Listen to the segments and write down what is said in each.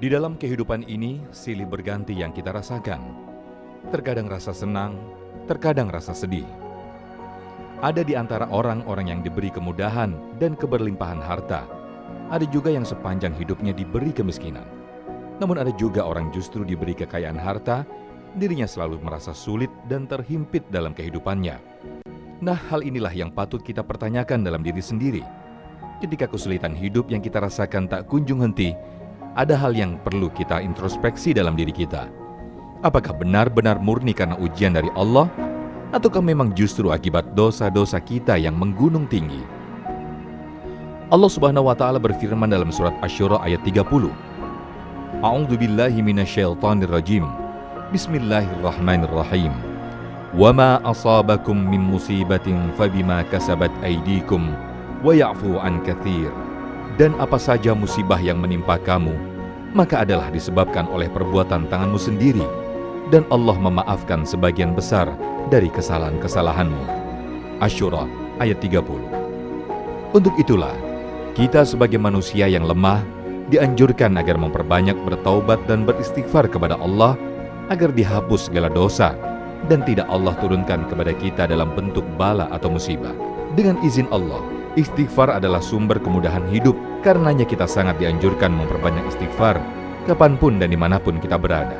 Di dalam kehidupan ini, silih berganti yang kita rasakan. Terkadang rasa senang, terkadang rasa sedih. Ada di antara orang-orang yang diberi kemudahan dan keberlimpahan harta. Ada juga yang sepanjang hidupnya diberi kemiskinan. Namun ada juga orang justru diberi kekayaan harta, dirinya selalu merasa sulit dan terhimpit dalam kehidupannya. Nah, hal inilah yang patut kita pertanyakan dalam diri sendiri. Ketika kesulitan hidup yang kita rasakan tak kunjung henti, ada hal yang perlu kita introspeksi dalam diri kita. Apakah benar-benar murni karena ujian dari Allah? Ataukah memang justru akibat dosa-dosa kita yang menggunung tinggi? Allah Subhanahu wa Ta'ala berfirman dalam surat Asy-Syura ayat 30. A'udzu billahi minasyaitonir rajim. Bismillahirrahmanirrahim. Wa ma asabakum min musibatin fabima kasabat aydikum wa ya'fu an katsir. Dan apa saja musibah yang menimpa kamu, maka adalah disebabkan oleh perbuatan tanganmu sendiri, dan Allah memaafkan sebagian besar dari kesalahan-kesalahanmu. Asy-Syura ayat 30. Untuk itulah, kita sebagai manusia yang lemah dianjurkan agar memperbanyak bertaubat dan beristighfar kepada Allah agar dihapus segala dosa dan tidak Allah turunkan kepada kita dalam bentuk bala atau musibah. Dengan izin Allah, istighfar adalah sumber kemudahan hidup, karenanya kita sangat dianjurkan memperbanyak istighfar kapanpun dan dimanapun kita berada.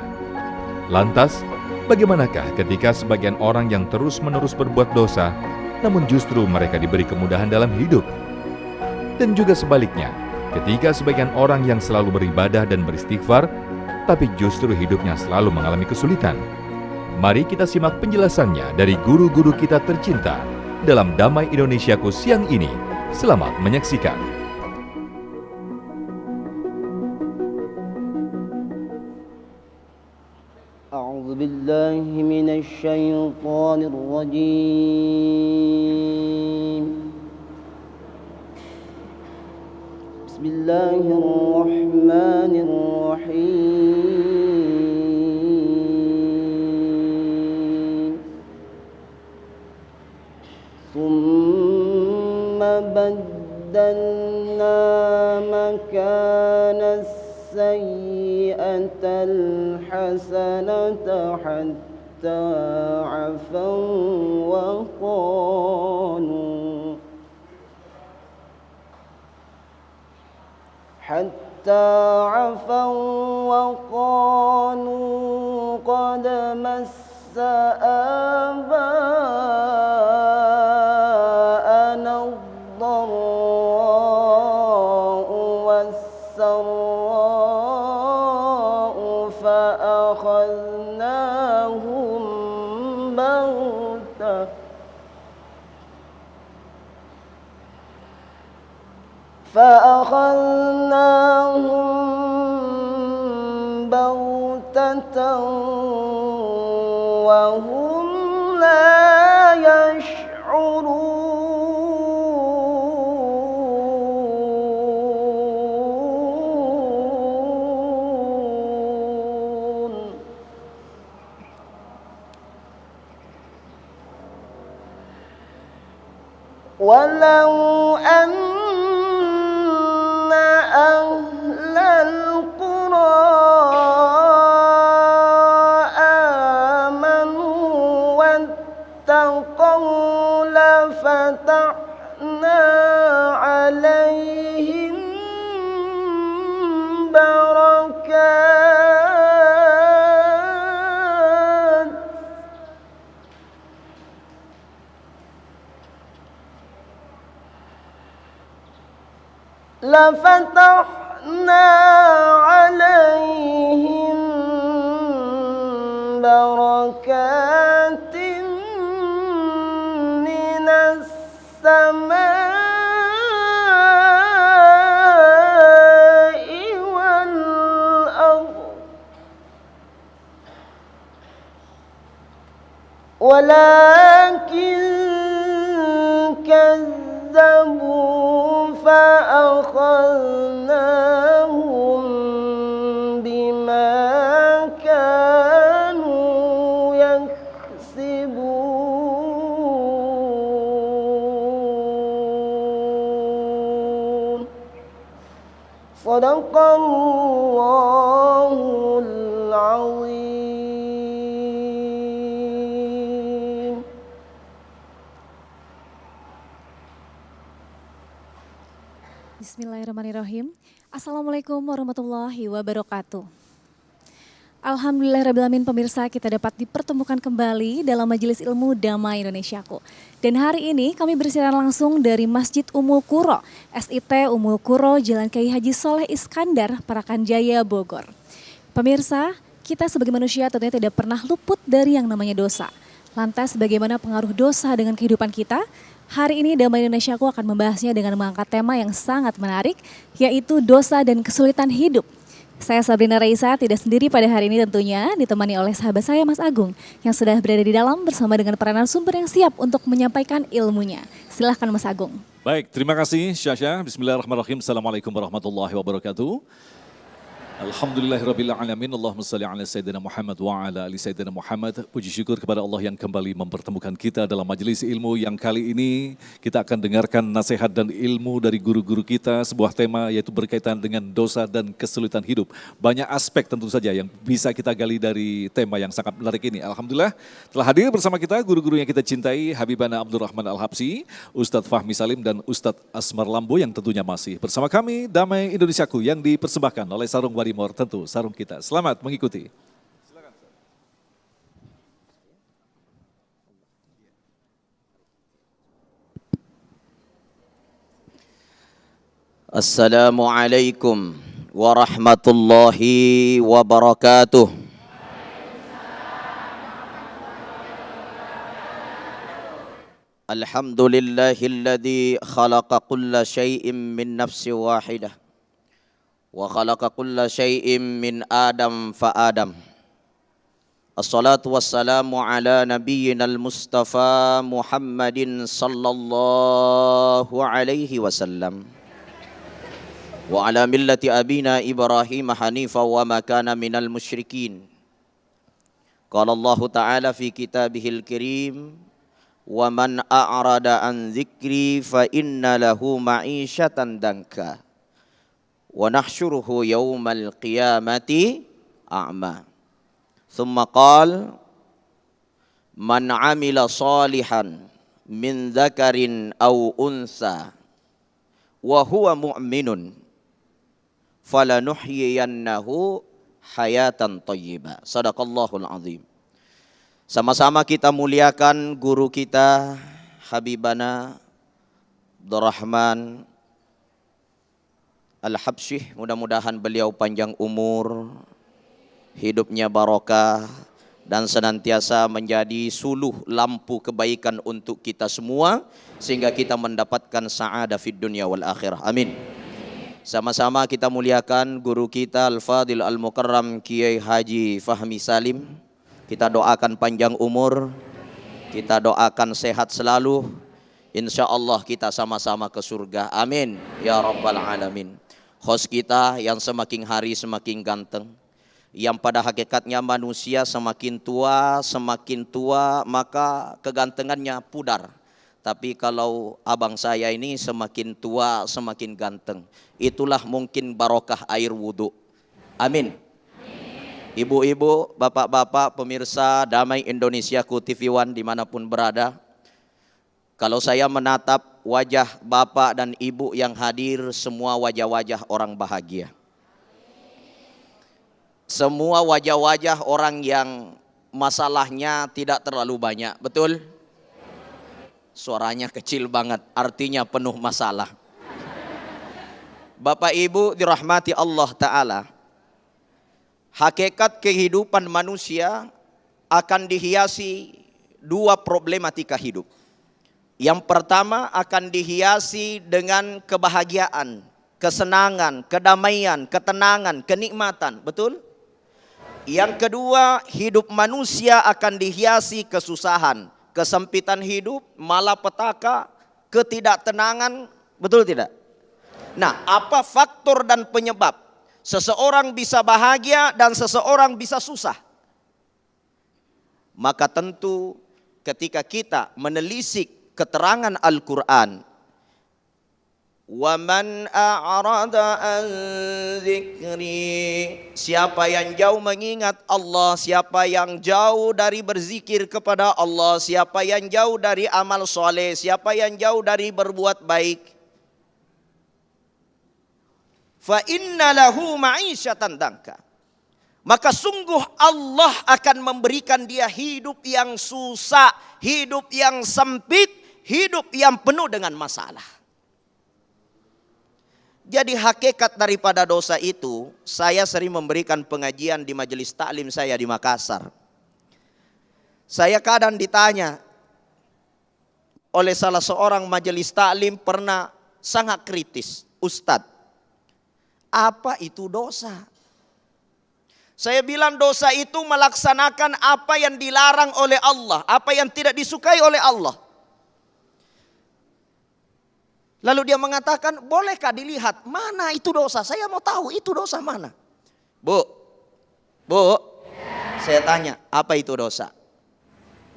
Lantas, bagaimanakah ketika sebagian orang yang terus-menerus berbuat dosa, namun justru mereka diberi kemudahan dalam hidup? Dan juga sebaliknya, ketika sebagian orang yang selalu beribadah dan beristighfar, tapi justru hidupnya selalu mengalami kesulitan. Mari kita simak penjelasannya dari guru-guru kita tercinta dalam Damai Indonesiaku siang ini. Selamat menyaksikan. A'udzu billahi minasy syaithanir rajim. Bismillahirrahmanirrahim. بدلنا مكان السيئة الحسنة حتى عفوا وقالوا قد مس آباءنا الضراء والسراء فأخذناهم بغتة وهم لا يشعرون ولو أن أهل القرى آمنوا واتقوا لفتحنا عليهم بركات من السماء والأرض ولكن كذبوا فأخذناهم بما كانوا يكسبون Sadaqallahul azim. Bismillahirrahmanirrahim. Assalamualaikum warahmatullahi wabarakatuh. Alhamdulillahirrahmanirrahim, pemirsa, kita dapat dipertemukan kembali dalam Majelis Ilmu Damai Indonesiaku. Dan hari ini kami bersiaran langsung dari Masjid Ummul Qura, SIT Ummul Qura, Jalan Kiai Haji Soleh Iskandar, Parakan Jaya, Bogor. Pemirsa, kita sebagai manusia tentunya tidak pernah luput dari yang namanya dosa. Lantas bagaimana pengaruh dosa dengan kehidupan kita? Hari ini Damai Indonesiaku akan membahasnya dengan mengangkat tema yang sangat menarik, yaitu dosa dan kesulitan hidup. Saya Sabrina Raisa tidak sendiri pada hari ini tentunya, ditemani oleh sahabat saya Mas Agung yang sudah berada di dalam bersama dengan para narasumber yang siap untuk menyampaikan ilmunya. Silahkan Mas Agung. Baik, terima kasih Syasha. Bismillahirrahmanirrahim. Assalamualaikum warahmatullahi wabarakatuh. Alhamdulillahirrabbilalamin. Allahumma salli ala Sayyidina Muhammad wa ala ali Sayyidina Muhammad. Puji syukur kepada Allah yang kembali mempertemukan kita dalam majelis ilmu yang kali ini kita akan dengarkan nasihat dan ilmu dari guru-guru kita. Sebuah tema yaitu berkaitan dengan dosa dan kesulitan hidup. Banyak aspek tentu saja yang bisa kita gali dari tema yang sangat menarik ini. Alhamdulillah telah hadir bersama kita guru-guru yang kita cintai, Habibana Abdurrahman Al-Habsyi, Ustadz Fahmi Salim dan Ustadz Asmar Lambo yang tentunya masih bersama kami Damai Indonesiaku yang dipersembahkan oleh Sarung Wadi Mor, tentu sarung kita. Selamat mengikuti. Assalamualaikum warahmatullahi wabarakatuh. Alhamdulillahilladzi khalaqa kulla syai'in min nafsin wahidah wa khalaqa kulla syai'in min Adam fa Adam. Assalatu wassalamu ala nabiyyinal Mustafa Muhammadin sallallahu alaihi wasallam wa ala millati abina Ibrahim hanifa wa ma kana minal musyrikin. Qala Allah Ta'ala fi kitabihil karim wa man a'rada an dzikri fa inna lahu ma'isyatan danka wa nahsyuruhu yaumal qiyamati a'ma. Thumma qala man 'amila salihan min dzakarin aw unsa wa huwa mu'minun falanuhyiyannahu hayatan thayyibah. Shadaqallahul azim. Sama-sama kita muliakan guru kita Habibana Abdurrahman Al-Habsyi, mudah-mudahan beliau panjang umur, hidupnya barokah, dan senantiasa menjadi suluh lampu kebaikan untuk kita semua, sehingga kita mendapatkan sa'adah fid dunya wal akhirah. Amin. Sama-sama kita muliakan guru kita Al-Fadil Al-Mukarram Kiai Haji Fahmi Salim. Kita doakan panjang umur, kita doakan sehat selalu. Insya Allah kita sama-sama ke surga. Amin. Ya Rabbal Alamin. Host kita yang semakin hari semakin ganteng, yang pada hakikatnya manusia semakin tua maka kegantengannya pudar. Tapi kalau abang saya ini semakin tua semakin ganteng, itulah mungkin barokah air wudhu. Amin. Ibu-ibu, bapak-bapak, pemirsa Damai Indonesiaku TV One dimanapun berada, kalau saya menatap wajah bapak dan ibu yang hadir, semua wajah-wajah orang bahagia. Semua wajah-wajah orang yang masalahnya tidak terlalu banyak, betul? Suaranya kecil banget, artinya penuh masalah. Bapak ibu dirahmati Allah Ta'ala, hakikat kehidupan manusia akan dihiasi dua problematika hidup. Yang pertama akan dihiasi dengan kebahagiaan, kesenangan, kedamaian, ketenangan, kenikmatan, betul? Yang kedua, hidup manusia akan dihiasi kesusahan, kesempitan hidup, malapetaka, ketidaktenangan, betul tidak? Nah, apa faktor dan penyebab seseorang bisa bahagia dan seseorang bisa susah? Maka tentu ketika kita menelisik keterangan Al-Quran, Wa man a'rada an dzikri, siapa yang jauh mengingat Allah, siapa yang jauh dari berzikir kepada Allah, siapa yang jauh dari amal soleh, siapa yang jauh dari berbuat baik, fa inna lahu ma'isyatan dangka, maka sungguh Allah akan memberikan dia hidup yang susah, hidup yang sempit, hidup yang penuh dengan masalah. Jadi hakikat daripada dosa itu, saya sering memberikan pengajian di majelis taklim saya di Makassar. Saya kadang ditanya oleh salah seorang majelis taklim pernah sangat kritis, Ustadz, apa itu dosa? Saya bilang dosa itu melaksanakan apa yang dilarang oleh Allah, apa yang tidak disukai oleh Allah. Lalu dia mengatakan, bolehkah dilihat mana itu dosa? Saya mau tahu itu dosa mana. Bu, saya tanya, apa itu dosa?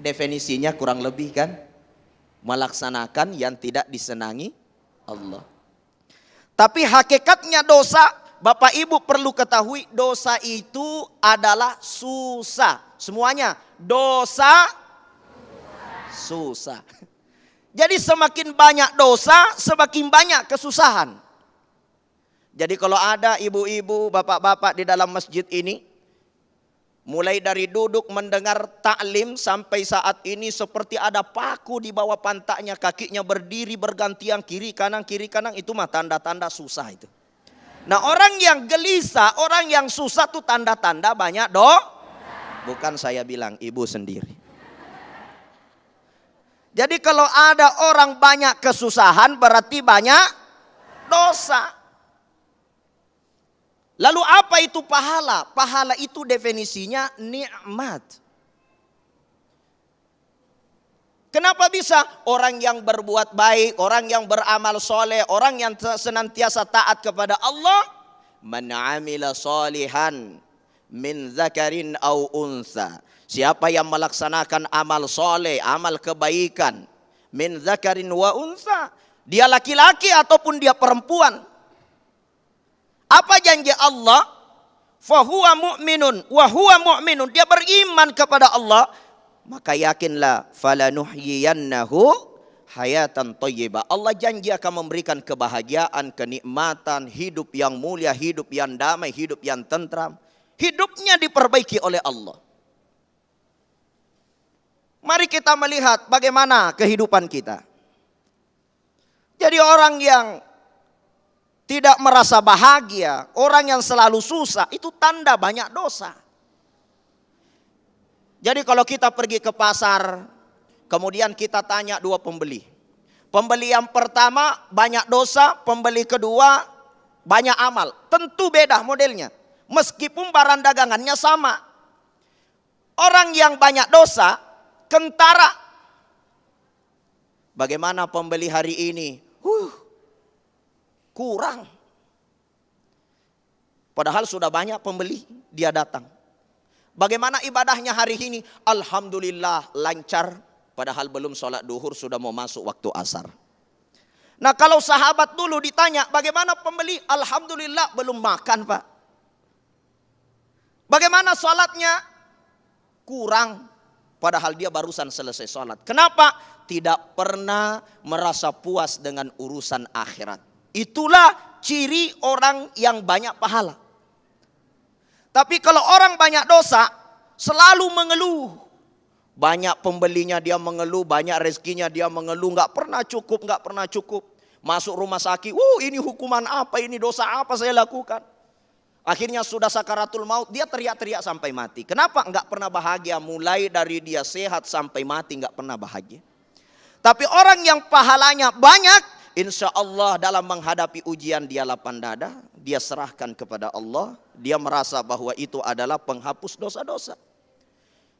Definisinya kurang lebih kan, melaksanakan yang tidak disenangi Allah. Tapi hakikatnya dosa, Bapak Ibu perlu ketahui, dosa itu adalah susah. Semuanya, dosa susah. Jadi semakin banyak dosa, semakin banyak kesusahan. Jadi kalau ada ibu-ibu, bapak-bapak di dalam masjid ini, mulai dari duduk mendengar taklim sampai saat ini seperti ada paku di bawah pantatnya, kakinya berdiri bergantian kiri kanan, itu mah tanda-tanda susah itu. Nah orang yang gelisah, orang yang susah tuh tanda-tanda banyak bukan saya bilang, ibu sendiri. Jadi kalau ada orang banyak kesusahan berarti banyak dosa. Lalu apa itu pahala? Pahala itu definisinya nikmat. Kenapa bisa orang yang berbuat baik, orang yang beramal soleh, orang yang senantiasa taat kepada Allah, man amila solihan min zakarin au unsa, siapa yang melaksanakan amal soleh, amal kebaikan, min zakarin wa unsa, dia laki-laki ataupun dia perempuan. Apa janji Allah? Fahuwa mu'minun wa huwa mu'minun, dia beriman kepada Allah, maka yakinlah falanuhyiyannahu hayatan thayyibah. Allah janji akan memberikan kebahagiaan, kenikmatan, hidup yang mulia, hidup yang damai, hidup yang tentram. Hidupnya diperbaiki oleh Allah. Mari kita melihat bagaimana kehidupan kita. Jadi orang yang tidak merasa bahagia, orang yang selalu susah, itu tanda banyak dosa. Jadi kalau kita pergi ke pasar, kemudian kita tanya dua pembeli. Pembeli yang pertama banyak dosa, pembeli kedua banyak amal. Tentu beda modelnya. Meskipun barang dagangannya sama. Orang yang banyak dosa, kentara. Bagaimana pembeli hari ini? Kurang. Padahal sudah banyak pembeli, dia datang. Bagaimana ibadahnya hari ini? Alhamdulillah lancar. Padahal belum sholat duhur, sudah mau masuk waktu asar. Nah kalau sahabat dulu ditanya, bagaimana pembeli? Alhamdulillah belum makan Pak. Bagaimana sholatnya? Kurang. Padahal dia barusan selesai sholat. Kenapa? Tidak pernah merasa puas dengan urusan akhirat. Itulah ciri orang yang banyak pahala. Tapi kalau orang banyak dosa, selalu mengeluh. Banyak pembelinya dia mengeluh, banyak rezekinya dia mengeluh. Gak pernah cukup. Masuk rumah sakit, ini hukuman apa, ini dosa apa saya lakukan. Akhirnya sudah sakaratul maut, dia teriak-teriak sampai mati. Kenapa? Enggak pernah bahagia. Mulai dari dia sehat sampai mati enggak pernah bahagia. Tapi orang yang pahalanya banyak, insya Allah dalam menghadapi ujian dia lapang dada. Dia serahkan kepada Allah. Dia merasa bahwa itu adalah penghapus dosa-dosa.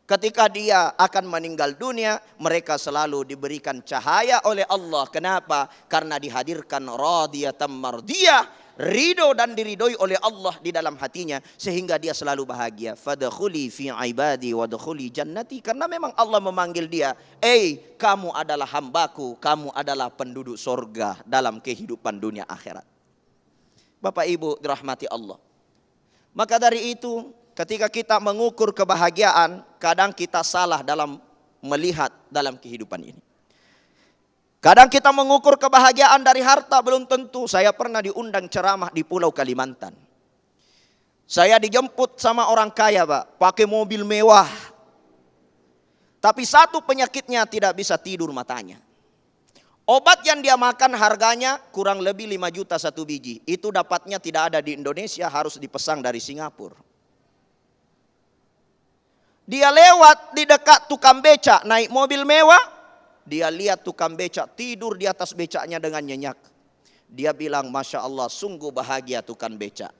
Ketika dia akan meninggal dunia, mereka selalu diberikan cahaya oleh Allah. Kenapa? Karena dihadirkan radiyatan mardiyah. ridho dan diridhoi oleh Allah di dalam hatinya, sehingga dia selalu bahagia. Fadkhuli fi ibadi wadkhuli jannati, karena memang Allah memanggil dia, kamu adalah hambaku, kamu adalah penduduk sorga dalam kehidupan dunia akhirat. Bapak Ibu dirahmati Allah. Maka dari itu, ketika kita mengukur kebahagiaan, kadang kita salah dalam melihat dalam kehidupan ini. Kadang kita mengukur kebahagiaan dari harta, belum tentu. Saya pernah diundang ceramah di Pulau Kalimantan. Saya dijemput sama orang kaya, Pak, pakai mobil mewah. Tapi satu penyakitnya, tidak bisa tidur matanya. Obat yang dia makan harganya kurang lebih 5 juta satu biji. Itu dapatnya tidak ada di Indonesia, harus dipesan dari Singapura. Dia lewat di dekat tukang becak, naik mobil mewah. Dia lihat tukang becak tidur di atas becaknya dengan nyenyak. Dia bilang, Masya Allah, sungguh bahagia tukang becak.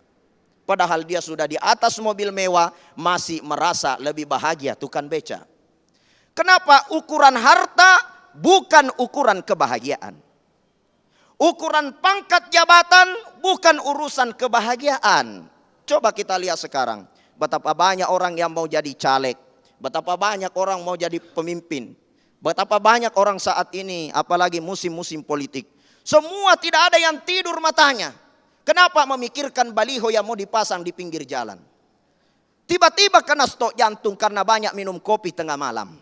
Padahal dia sudah di atas mobil mewah, masih merasa lebih bahagia tukang becak. Kenapa? Ukuran harta bukan ukuran kebahagiaan. Ukuran pangkat jabatan bukan urusan kebahagiaan. Coba kita lihat sekarang, betapa banyak orang yang mau jadi caleg, betapa banyak orang mau jadi pemimpin. Betapa banyak orang saat ini, apalagi musim-musim politik, semua tidak ada yang tidur matanya. Kenapa? Memikirkan baliho yang mau dipasang di pinggir jalan. Tiba-tiba kena stok jantung karena banyak minum kopi tengah malam.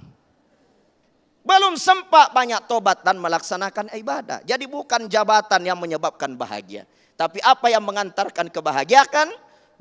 Belum sempat banyak tobat dan melaksanakan ibadah. Jadi bukan jabatan yang menyebabkan bahagia, tapi apa yang mengantarkan kebahagiaan?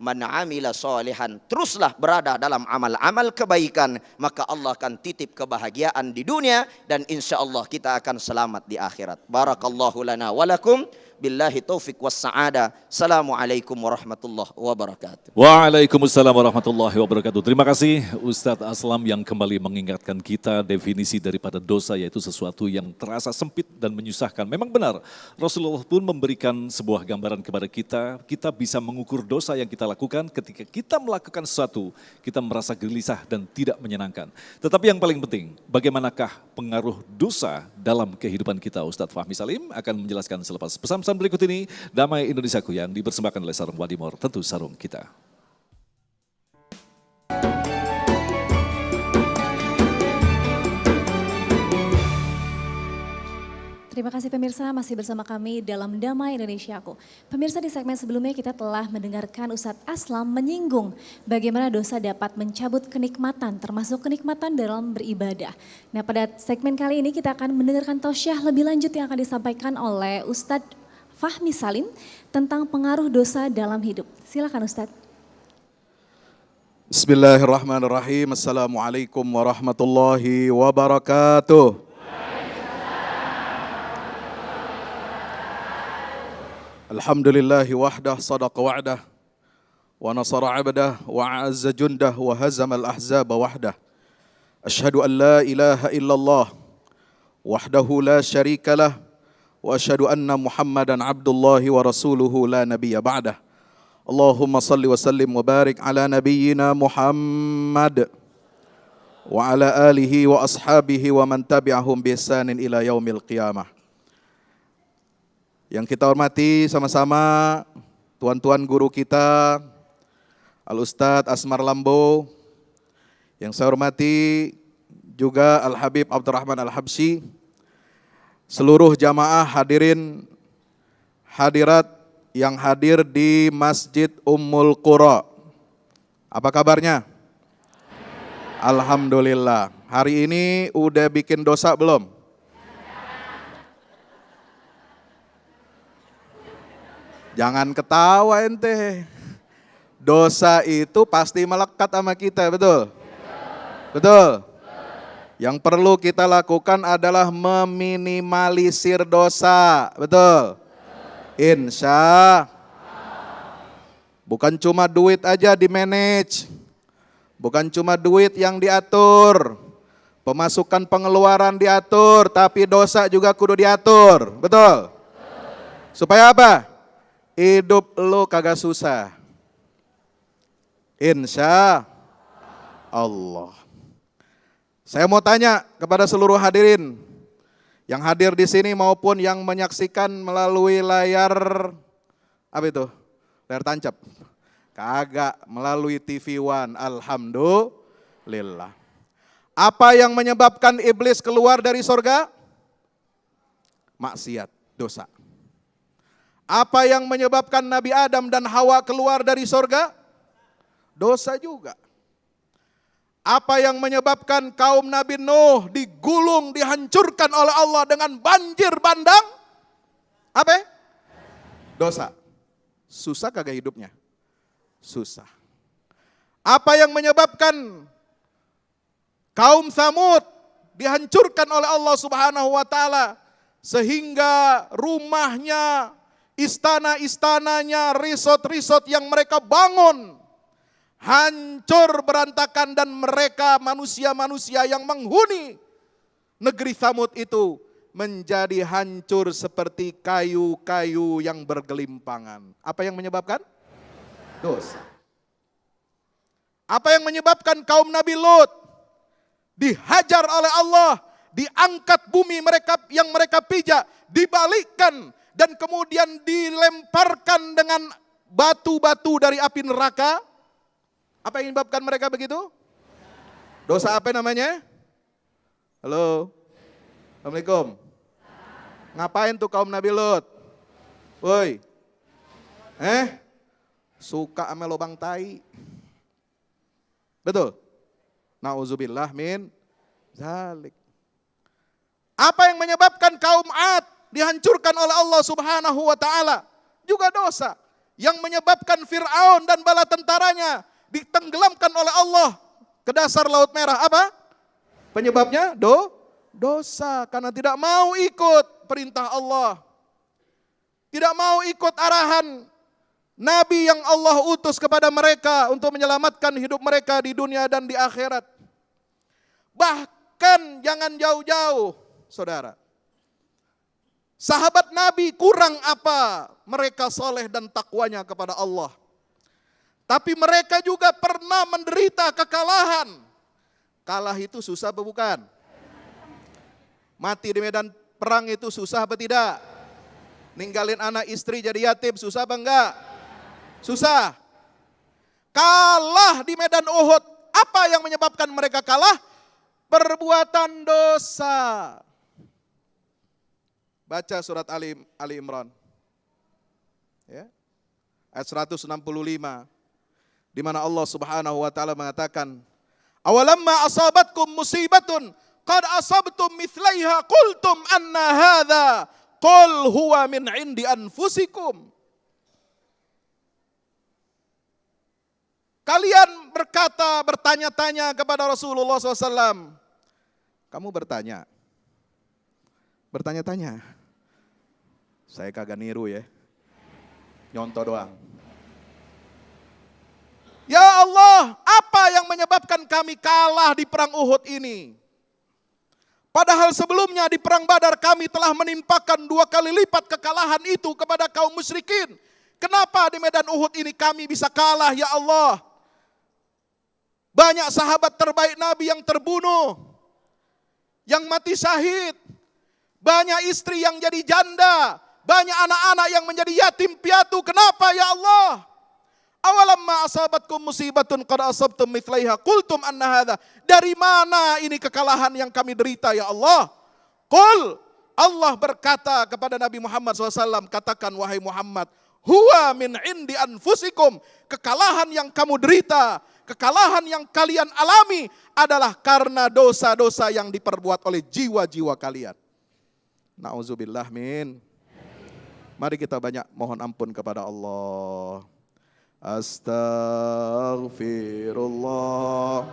Man amila solihan, teruslah berada dalam amal-amal kebaikan, maka Allah akan titip kebahagiaan di dunia, dan insya Allah kita akan selamat di akhirat. Barakallahu lana walakum, billahi taufiq was sa'ada. Assalamualaikum warahmatullahi wabarakatuh. Waalaikumsalam warahmatullahi wabarakatuh. Terima kasih Ustadz Aslam yang kembali mengingatkan kita definisi daripada dosa, yaitu sesuatu yang terasa sempit dan menyusahkan. Memang benar, Rasulullah pun memberikan sebuah gambaran kepada kita. Kita bisa mengukur dosa yang kita lakukan ketika kita melakukan sesuatu, kita merasa gelisah dan tidak menyenangkan. Tetapi yang paling penting, bagaimanakah pengaruh dosa dalam kehidupan kita? Ustadz Fahmi Salim akan menjelaskan selepas pesan-pesan berikut ini. Damai Indonesiaku yang dipersembahkan oleh Sarung Wadimor, tentu sarung kita. Terima kasih pemirsa, masih bersama kami dalam Damai Indonesiaku. Pemirsa, di segmen sebelumnya kita telah mendengarkan Ustadz Aslam menyinggung bagaimana dosa dapat mencabut kenikmatan, termasuk kenikmatan dalam beribadah. Nah, pada segmen kali ini kita akan mendengarkan tausiah lebih lanjut yang akan disampaikan oleh Ustadz Fahmi Salim tentang pengaruh dosa dalam hidup. Silakan Ustadz. Bismillahirrahmanirrahim. Assalamualaikum warahmatullahi wabarakatuh. Alhamdulillahi wahdah sadaqa wa'dah wa nasara 'abdah wa 'azza jundah wa hazama al-ahzaba wahdah. Asyhadu an la ilaha illallah wahdahu la syarika lah wa asyhadu anna Muhammadan abdullahi wa rasuluhu la nabiyya ba'dah. Allahumma salli wa sallim wa barik ala nabiyyina Muhammad wa ala alihi wa ashabihi wa man tabi'ahum bi ihsanin ila yaumil qiyamah. Yang kita hormati sama-sama tuan-tuan guru kita, Al-Ustadz Asmar Lambo. Yang saya hormati juga Al-Habib Abdurrahman Al-Habsyi. Seluruh jamaah hadirin hadirat yang hadir di Masjid Ummul Qura. Apa kabarnya? Alhamdulillah. Hari ini udah bikin dosa belum? Jangan ketawa ente. Dosa itu pasti melekat sama kita, betul? Betul? Yang perlu kita lakukan adalah meminimalisir dosa, betul? Insya. Bukan cuma duit aja di manage. Bukan cuma duit yang diatur. Pemasukan pengeluaran diatur, tapi dosa juga kudu diatur, betul? Supaya apa? Hidup lo kagak susah. Insya Allah. Saya mau tanya kepada seluruh hadirin yang hadir di sini maupun yang menyaksikan melalui layar Apa itu? Layar tancap. Kagak, melalui TV One. Alhamdulillah. Apa yang menyebabkan iblis keluar dari sorga? Maksiat, dosa. Apa yang menyebabkan Nabi Adam dan Hawa keluar dari sorga? Dosa juga. Apa yang menyebabkan kaum Nabi Nuh digulung, dihancurkan oleh Allah dengan banjir bandang? Apa? Dosa. Susah kagak hidupnya? Susah. Apa yang menyebabkan kaum Tsamud dihancurkan oleh Allah Subhanahu wa taala sehingga rumahnya, istana-istananya, resort-resort yang mereka bangun hancur berantakan dan mereka manusia-manusia yang menghuni negeri Tsamud itu menjadi hancur seperti kayu-kayu yang bergelimpangan. Apa yang menyebabkan? Dosa. Apa yang menyebabkan kaum Nabi Lut dihajar oleh Allah, diangkat bumi mereka yang mereka pijak, dibalikkan dan kemudian dilemparkan dengan batu-batu dari api neraka? Apa yang menyebabkan mereka begitu? Dosa apa namanya? Halo? Assalamualaikum. Ngapain tuh kaum Nabi Lut? Woi. Suka sama lubang tai. Betul? Nauzubillah min zalik. Apa yang menyebabkan kaum Ad dihancurkan oleh Allah Subhanahu wa taala? Juga dosa. Yang menyebabkan Fir'aun dan bala tentaranya ditenggelamkan oleh Allah ke dasar Laut Merah. Apa? Penyebabnya dosa, karena tidak mau ikut perintah Allah. Tidak mau ikut arahan Nabi yang Allah utus kepada mereka untuk menyelamatkan hidup mereka di dunia dan di akhirat. Bahkan jangan jauh-jauh, saudara. Sahabat Nabi kurang apa mereka soleh dan takwanya kepada Allah. Tapi mereka juga pernah menderita kekalahan. Kalah itu susah apa bukan? Mati di medan perang itu susah apa tidak? Ninggalin anak istri jadi yatim susah apa enggak? Susah. Kalah di medan Uhud. Apa yang menyebabkan mereka kalah? Perbuatan dosa. Baca surat Ali Imran. Ya. Ayat 165. Di mana Allah Subhanahu wa taala mengatakan, "Awalamma asabatkum musibatun qad asabtum mithlaiha qultum anna hadza qul huwa min indi anfusikum." Kalian bertanya-tanya kepada Rasulullah SAW. Kamu bertanya. Bertanya-tanya. Saya kagak niru ya. Nyontoh doang. Ya Allah, apa yang menyebabkan kami kalah di perang Uhud ini? Padahal sebelumnya di perang Badar kami telah menimpakan 2 kali lipat kekalahan itu kepada kaum musyrikin. Kenapa di medan Uhud ini kami bisa kalah ya Allah? Banyak sahabat terbaik Nabi yang terbunuh, yang mati syahid. Banyak istri yang jadi janda, banyak anak-anak yang menjadi yatim piatu. Kenapa ya Allah? Awalamma asabatkum musibatun qad asabtum mithlaiha qultum anna hadza. Dari mana ini kekalahan yang kami derita ya Allah? Qul, Allah berkata kepada Nabi Muhammad SAW, katakan wahai Muhammad, huwa min indi anfusikum. Kekalahan yang kamu derita, kekalahan yang kalian alami adalah karena dosa-dosa yang diperbuat oleh jiwa-jiwa kalian. Nauzubillah min. Mari kita banyak mohon ampun kepada Allah. Astaghfirullah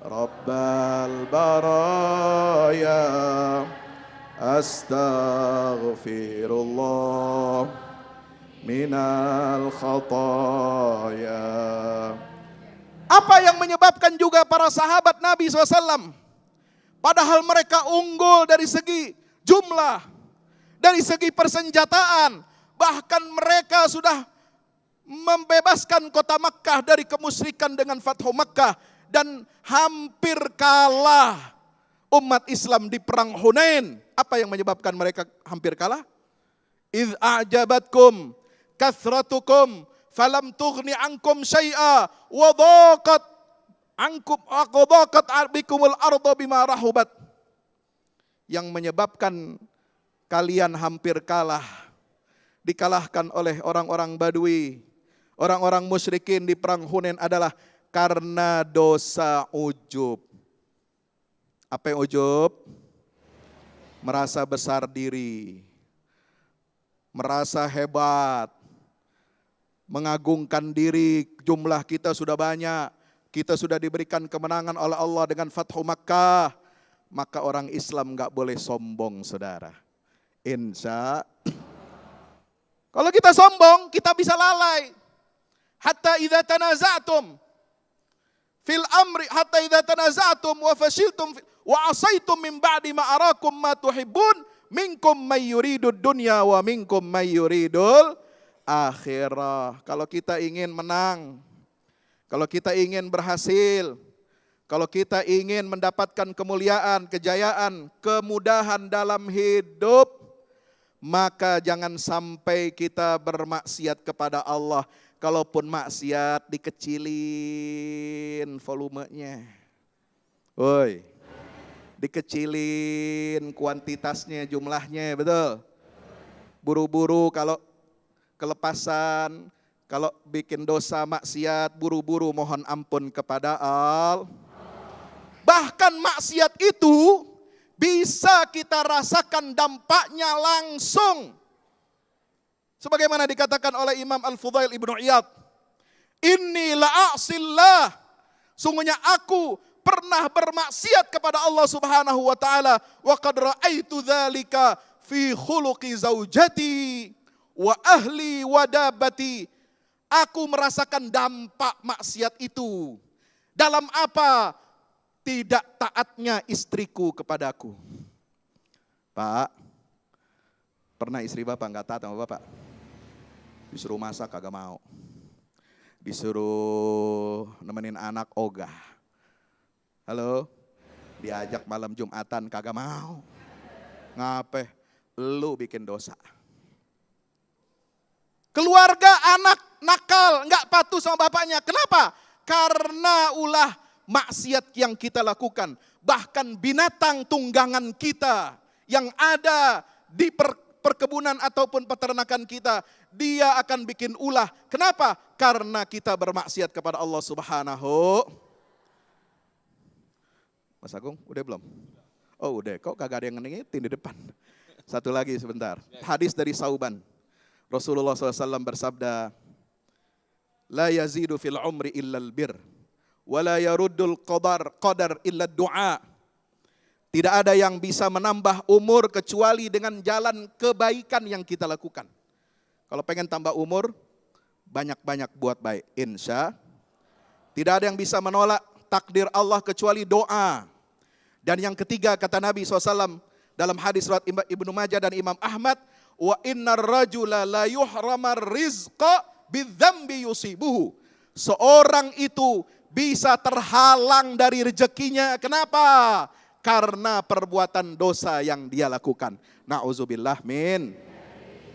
Rabbal baraya. Astaghfirullah minal khataya. Apa yang menyebabkan juga para sahabat Nabi SAW, padahal mereka unggul dari segi jumlah, dari segi persenjataan, bahkan mereka sudah membebaskan kota Makkah dari kemusyrikan dengan Fathu Makkah dan hampir kalah umat Islam di perang Hunain. Apa yang menyebabkan mereka hampir kalah? Idz a'jabatkum kathratukum falam tughni ankum syai'a wa dhaqat ankum aqdaqat bikumul arda bima rahubat. Yang menyebabkan kalian hampir kalah, dikalahkan oleh orang-orang Badui, orang-orang musyrikin di perang Hunain adalah karena dosa ujub. Apa yang ujub? Merasa besar diri, merasa hebat, mengagungkan diri. Jumlah kita sudah banyak, kita sudah diberikan kemenangan oleh Allah dengan Fathu Makkah. Maka orang Islam gak boleh sombong, saudara. Kalau kita sombong, kita bisa lalai. Hatta idza tanaza'tum fil amri, hatta idza tanaza'tum wa fashiltum wa asaitum min ba'di ma arakum ma tuhibbun minkum may yuridud dunya wa minkum may yuridul akhirah. Kalau kita ingin menang, kalau kita ingin berhasil, kalau kita ingin mendapatkan kemuliaan, kejayaan, kemudahan dalam hidup, maka jangan sampai kita bermaksiat kepada Allah. Kalaupun maksiat, dikecilin volumenya. Woi, dikecilin kuantitasnya, jumlahnya, betul. Buru-buru kalau kelepasan, kalau bikin dosa maksiat, buru-buru mohon ampun kepada Allah. Bahkan maksiat itu bisa kita rasakan dampaknya langsung. Sebagaimana dikatakan oleh Imam Al-Fudail Ibnu Iyad, inni la'asillah, sungguhnya aku pernah bermaksiat kepada Allah Subhanahu wa taala, wa qad ra'aitu dzalika fi khuluqi zaujati wa ahli wa dabati. Aku merasakan dampak maksiat itu. Dalam apa? Tidak taatnya istriku kepadaku. Pak, pernah istri bapak nggak taat sama bapak? Disuruh masak kagak mau. Disuruh nemenin anak ogah. Halo? Diajak malam Jumatan kagak mau. Ngapain? Lu bikin dosa. Keluarga anak nakal, nggak patuh sama bapaknya. Kenapa? Karena ulah maksiat yang kita lakukan. Bahkan binatang tunggangan kita yang ada di perkebunan ataupun peternakan kita, dia akan bikin ulah. Kenapa? Karena kita bermaksiat kepada Allah Subhanahu. Mas Agung, udah belum? Oh udah, kok kagak ada yang ngingetin di depan. Satu lagi sebentar. Hadis dari Sauban. Rasulullah SAW bersabda, la yazidu fil umri illal bir, wa la yaruddul qadar illa du'a. Tidak ada yang bisa menambah umur kecuali dengan jalan kebaikan yang kita lakukan. Kalau pengen tambah umur, banyak-banyak buat baik. Insya. Tidak ada yang bisa menolak takdir Allah kecuali doa. Dan yang ketiga kata Nabi SAW dalam hadis riwayat Ibnu Majah dan Imam Ahmad, wa innar rajula la yuhramar rizqa bidzambi yusibuhu. Seorang itu bisa terhalang dari rezekinya. Kenapa? Karena perbuatan dosa yang dia lakukan. Na'udzubillah min.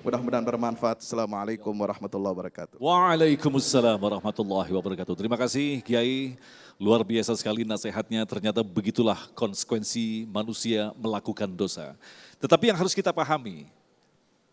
Mudah-mudahan bermanfaat. Assalamualaikum warahmatullahi wabarakatuh. Waalaikumsalam warahmatullahi wabarakatuh. Terima kasih Kiai, luar biasa sekali nasihatnya. Ternyata begitulah konsekuensi manusia melakukan dosa. Tetapi yang harus kita pahami,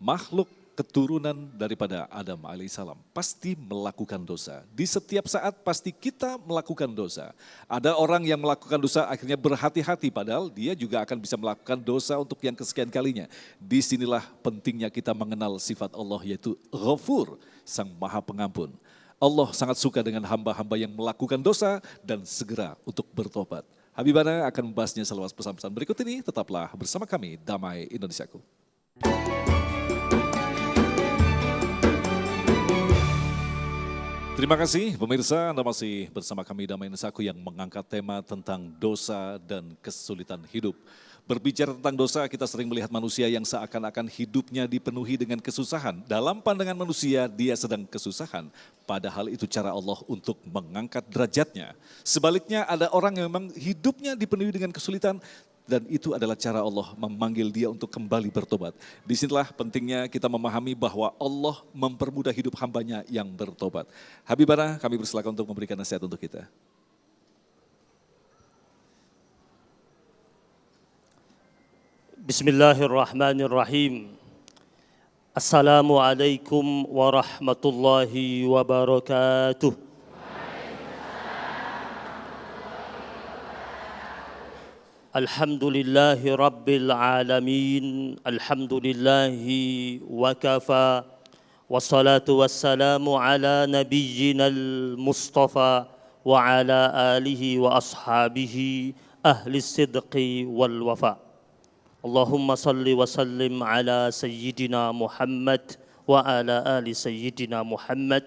makhluk keturunan daripada Adam alaihissalam pasti melakukan dosa. Di setiap saat pasti kita melakukan dosa. Ada orang yang melakukan dosa akhirnya berhati-hati padahal dia juga akan bisa melakukan dosa untuk yang kesekian kalinya. Disinilah pentingnya kita mengenal sifat Allah yaitu Ghafur, Sang Maha Pengampun. Allah sangat suka dengan hamba-hamba yang melakukan dosa dan segera untuk bertobat. Habibana akan membahasnya selepas pesan-pesan berikut ini. Tetaplah bersama kami, Damai Indonesiaku. Terima kasih pemirsa, Anda masih bersama kami Damai Indonesiaku yang mengangkat tema tentang dosa dan kesulitan hidup. Berbicara tentang dosa, kita sering melihat manusia yang seakan-akan hidupnya dipenuhi dengan kesusahan. Dalam pandangan manusia, dia sedang kesusahan. Padahal itu cara Allah untuk mengangkat derajatnya. Sebaliknya ada orang yang memang hidupnya dipenuhi dengan kesulitan, Dan itu adalah cara Allah memanggil dia untuk kembali bertobat. Disinilah pentingnya kita memahami bahwa Allah mempermudah hidup hambanya yang bertobat. Habibana, kami bersilakan untuk memberikan nasihat untuk kita. Bismillahirrahmanirrahim. Assalamualaikum warahmatullahi wabarakatuh. Alhamdulillahi rabbil alamin. Alhamdulillahi wa kafa. Wassalatu wassalamu ala nabiyyinal mustafa wa ala alihi wa ashabihi ahli sidqi wal wafa. Allahumma salli wa sallim ala sayyidina Muhammad wa ala ali sayyidina Muhammad.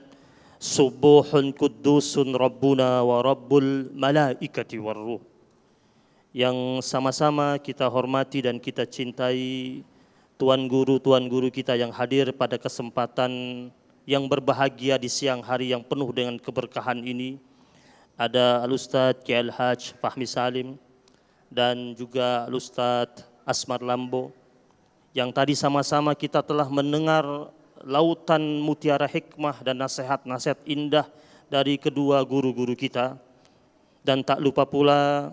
Subuhun kuddusun Rabbuna wa Rabbul malaikati war ruh. Yang sama-sama kita hormati dan kita cintai tuan guru kita yang hadir pada kesempatan yang berbahagia di siang hari yang penuh dengan keberkahan ini. Ada Al-Ustadz Kiai Al-Hajj Fahmi Salim dan juga Al-Ustadz Asmar Lambo, yang tadi sama-sama kita telah mendengar lautan mutiara hikmah dan nasihat-nasihat indah dari kedua guru-guru kita. Dan tak lupa pula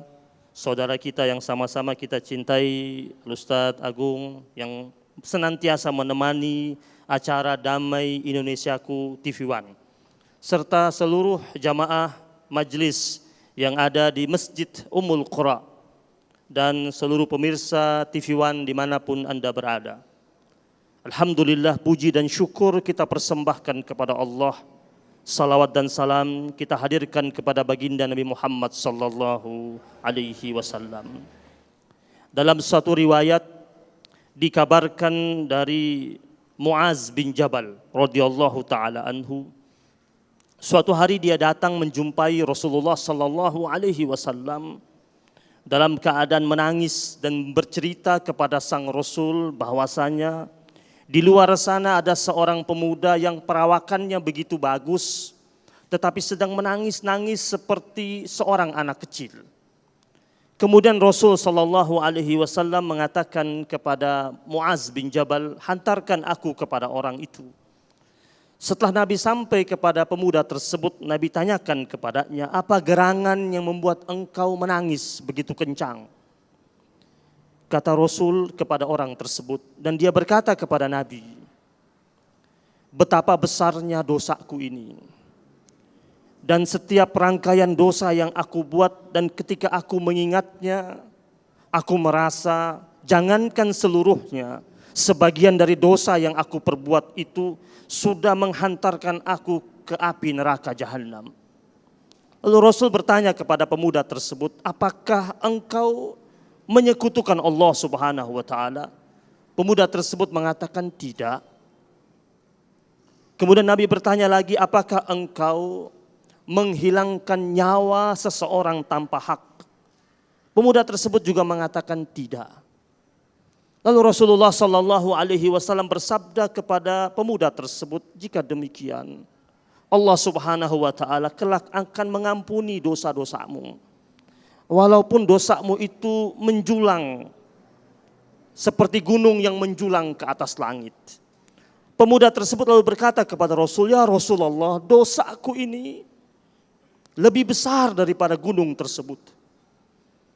saudara kita yang sama-sama kita cintai, Ustadz Agung, yang senantiasa menemani acara Damai Indonesiaku TV One, serta seluruh jamaah majlis yang ada di Masjid Ummul Qura, dan seluruh pemirsa TV One dimanapun Anda berada. Alhamdulillah, puji dan syukur kita persembahkan kepada Allah. Salawat dan salam kita hadirkan kepada baginda Nabi Muhammad sallallahu alaihi wasallam. Dalam suatu riwayat dikabarkan dari Muaz bin Jabal radhiyallahu taala anhu, suatu hari dia datang menjumpai Rasulullah sallallahu alaihi wasallam dalam keadaan menangis dan bercerita kepada sang Rasul bahwasanya di luar sana ada seorang pemuda yang perawakannya begitu bagus, tetapi sedang menangis-nangis seperti seorang anak kecil. Kemudian Rasul sallallahu alaihi wasallam mengatakan kepada Muaz bin Jabal, hantarkan aku kepada orang itu. Setelah Nabi sampai kepada pemuda tersebut, Nabi tanyakan kepadanya, apa gerangan yang membuat engkau menangis begitu kencang? Kata Rasul kepada orang tersebut, dan dia berkata kepada Nabi, betapa besarnya dosaku ini. Dan setiap rangkaian dosa yang aku buat, dan ketika aku mengingatnya, aku merasa jangankan seluruhnya, sebagian dari dosa yang aku perbuat itu sudah menghantarkan aku ke api neraka jahanam. Lalu Rasul bertanya kepada pemuda tersebut, apakah engkau menyekutukan Allah Subhanahu wa taala? Pemuda tersebut mengatakan tidak. Kemudian Nabi bertanya lagi, apakah engkau menghilangkan nyawa seseorang tanpa hak? Pemuda tersebut juga mengatakan tidak. Lalu Rasulullah sallallahu alaihi wasallam bersabda kepada pemuda tersebut, jika demikian Allah Subhanahu wa taala kelak akan mengampuni dosa-dosamu. Walaupun dosamu itu menjulang seperti gunung yang menjulang ke atas langit. Pemuda tersebut lalu berkata kepada Rasul, ya Rasulullah, dosaku ini lebih besar daripada gunung tersebut.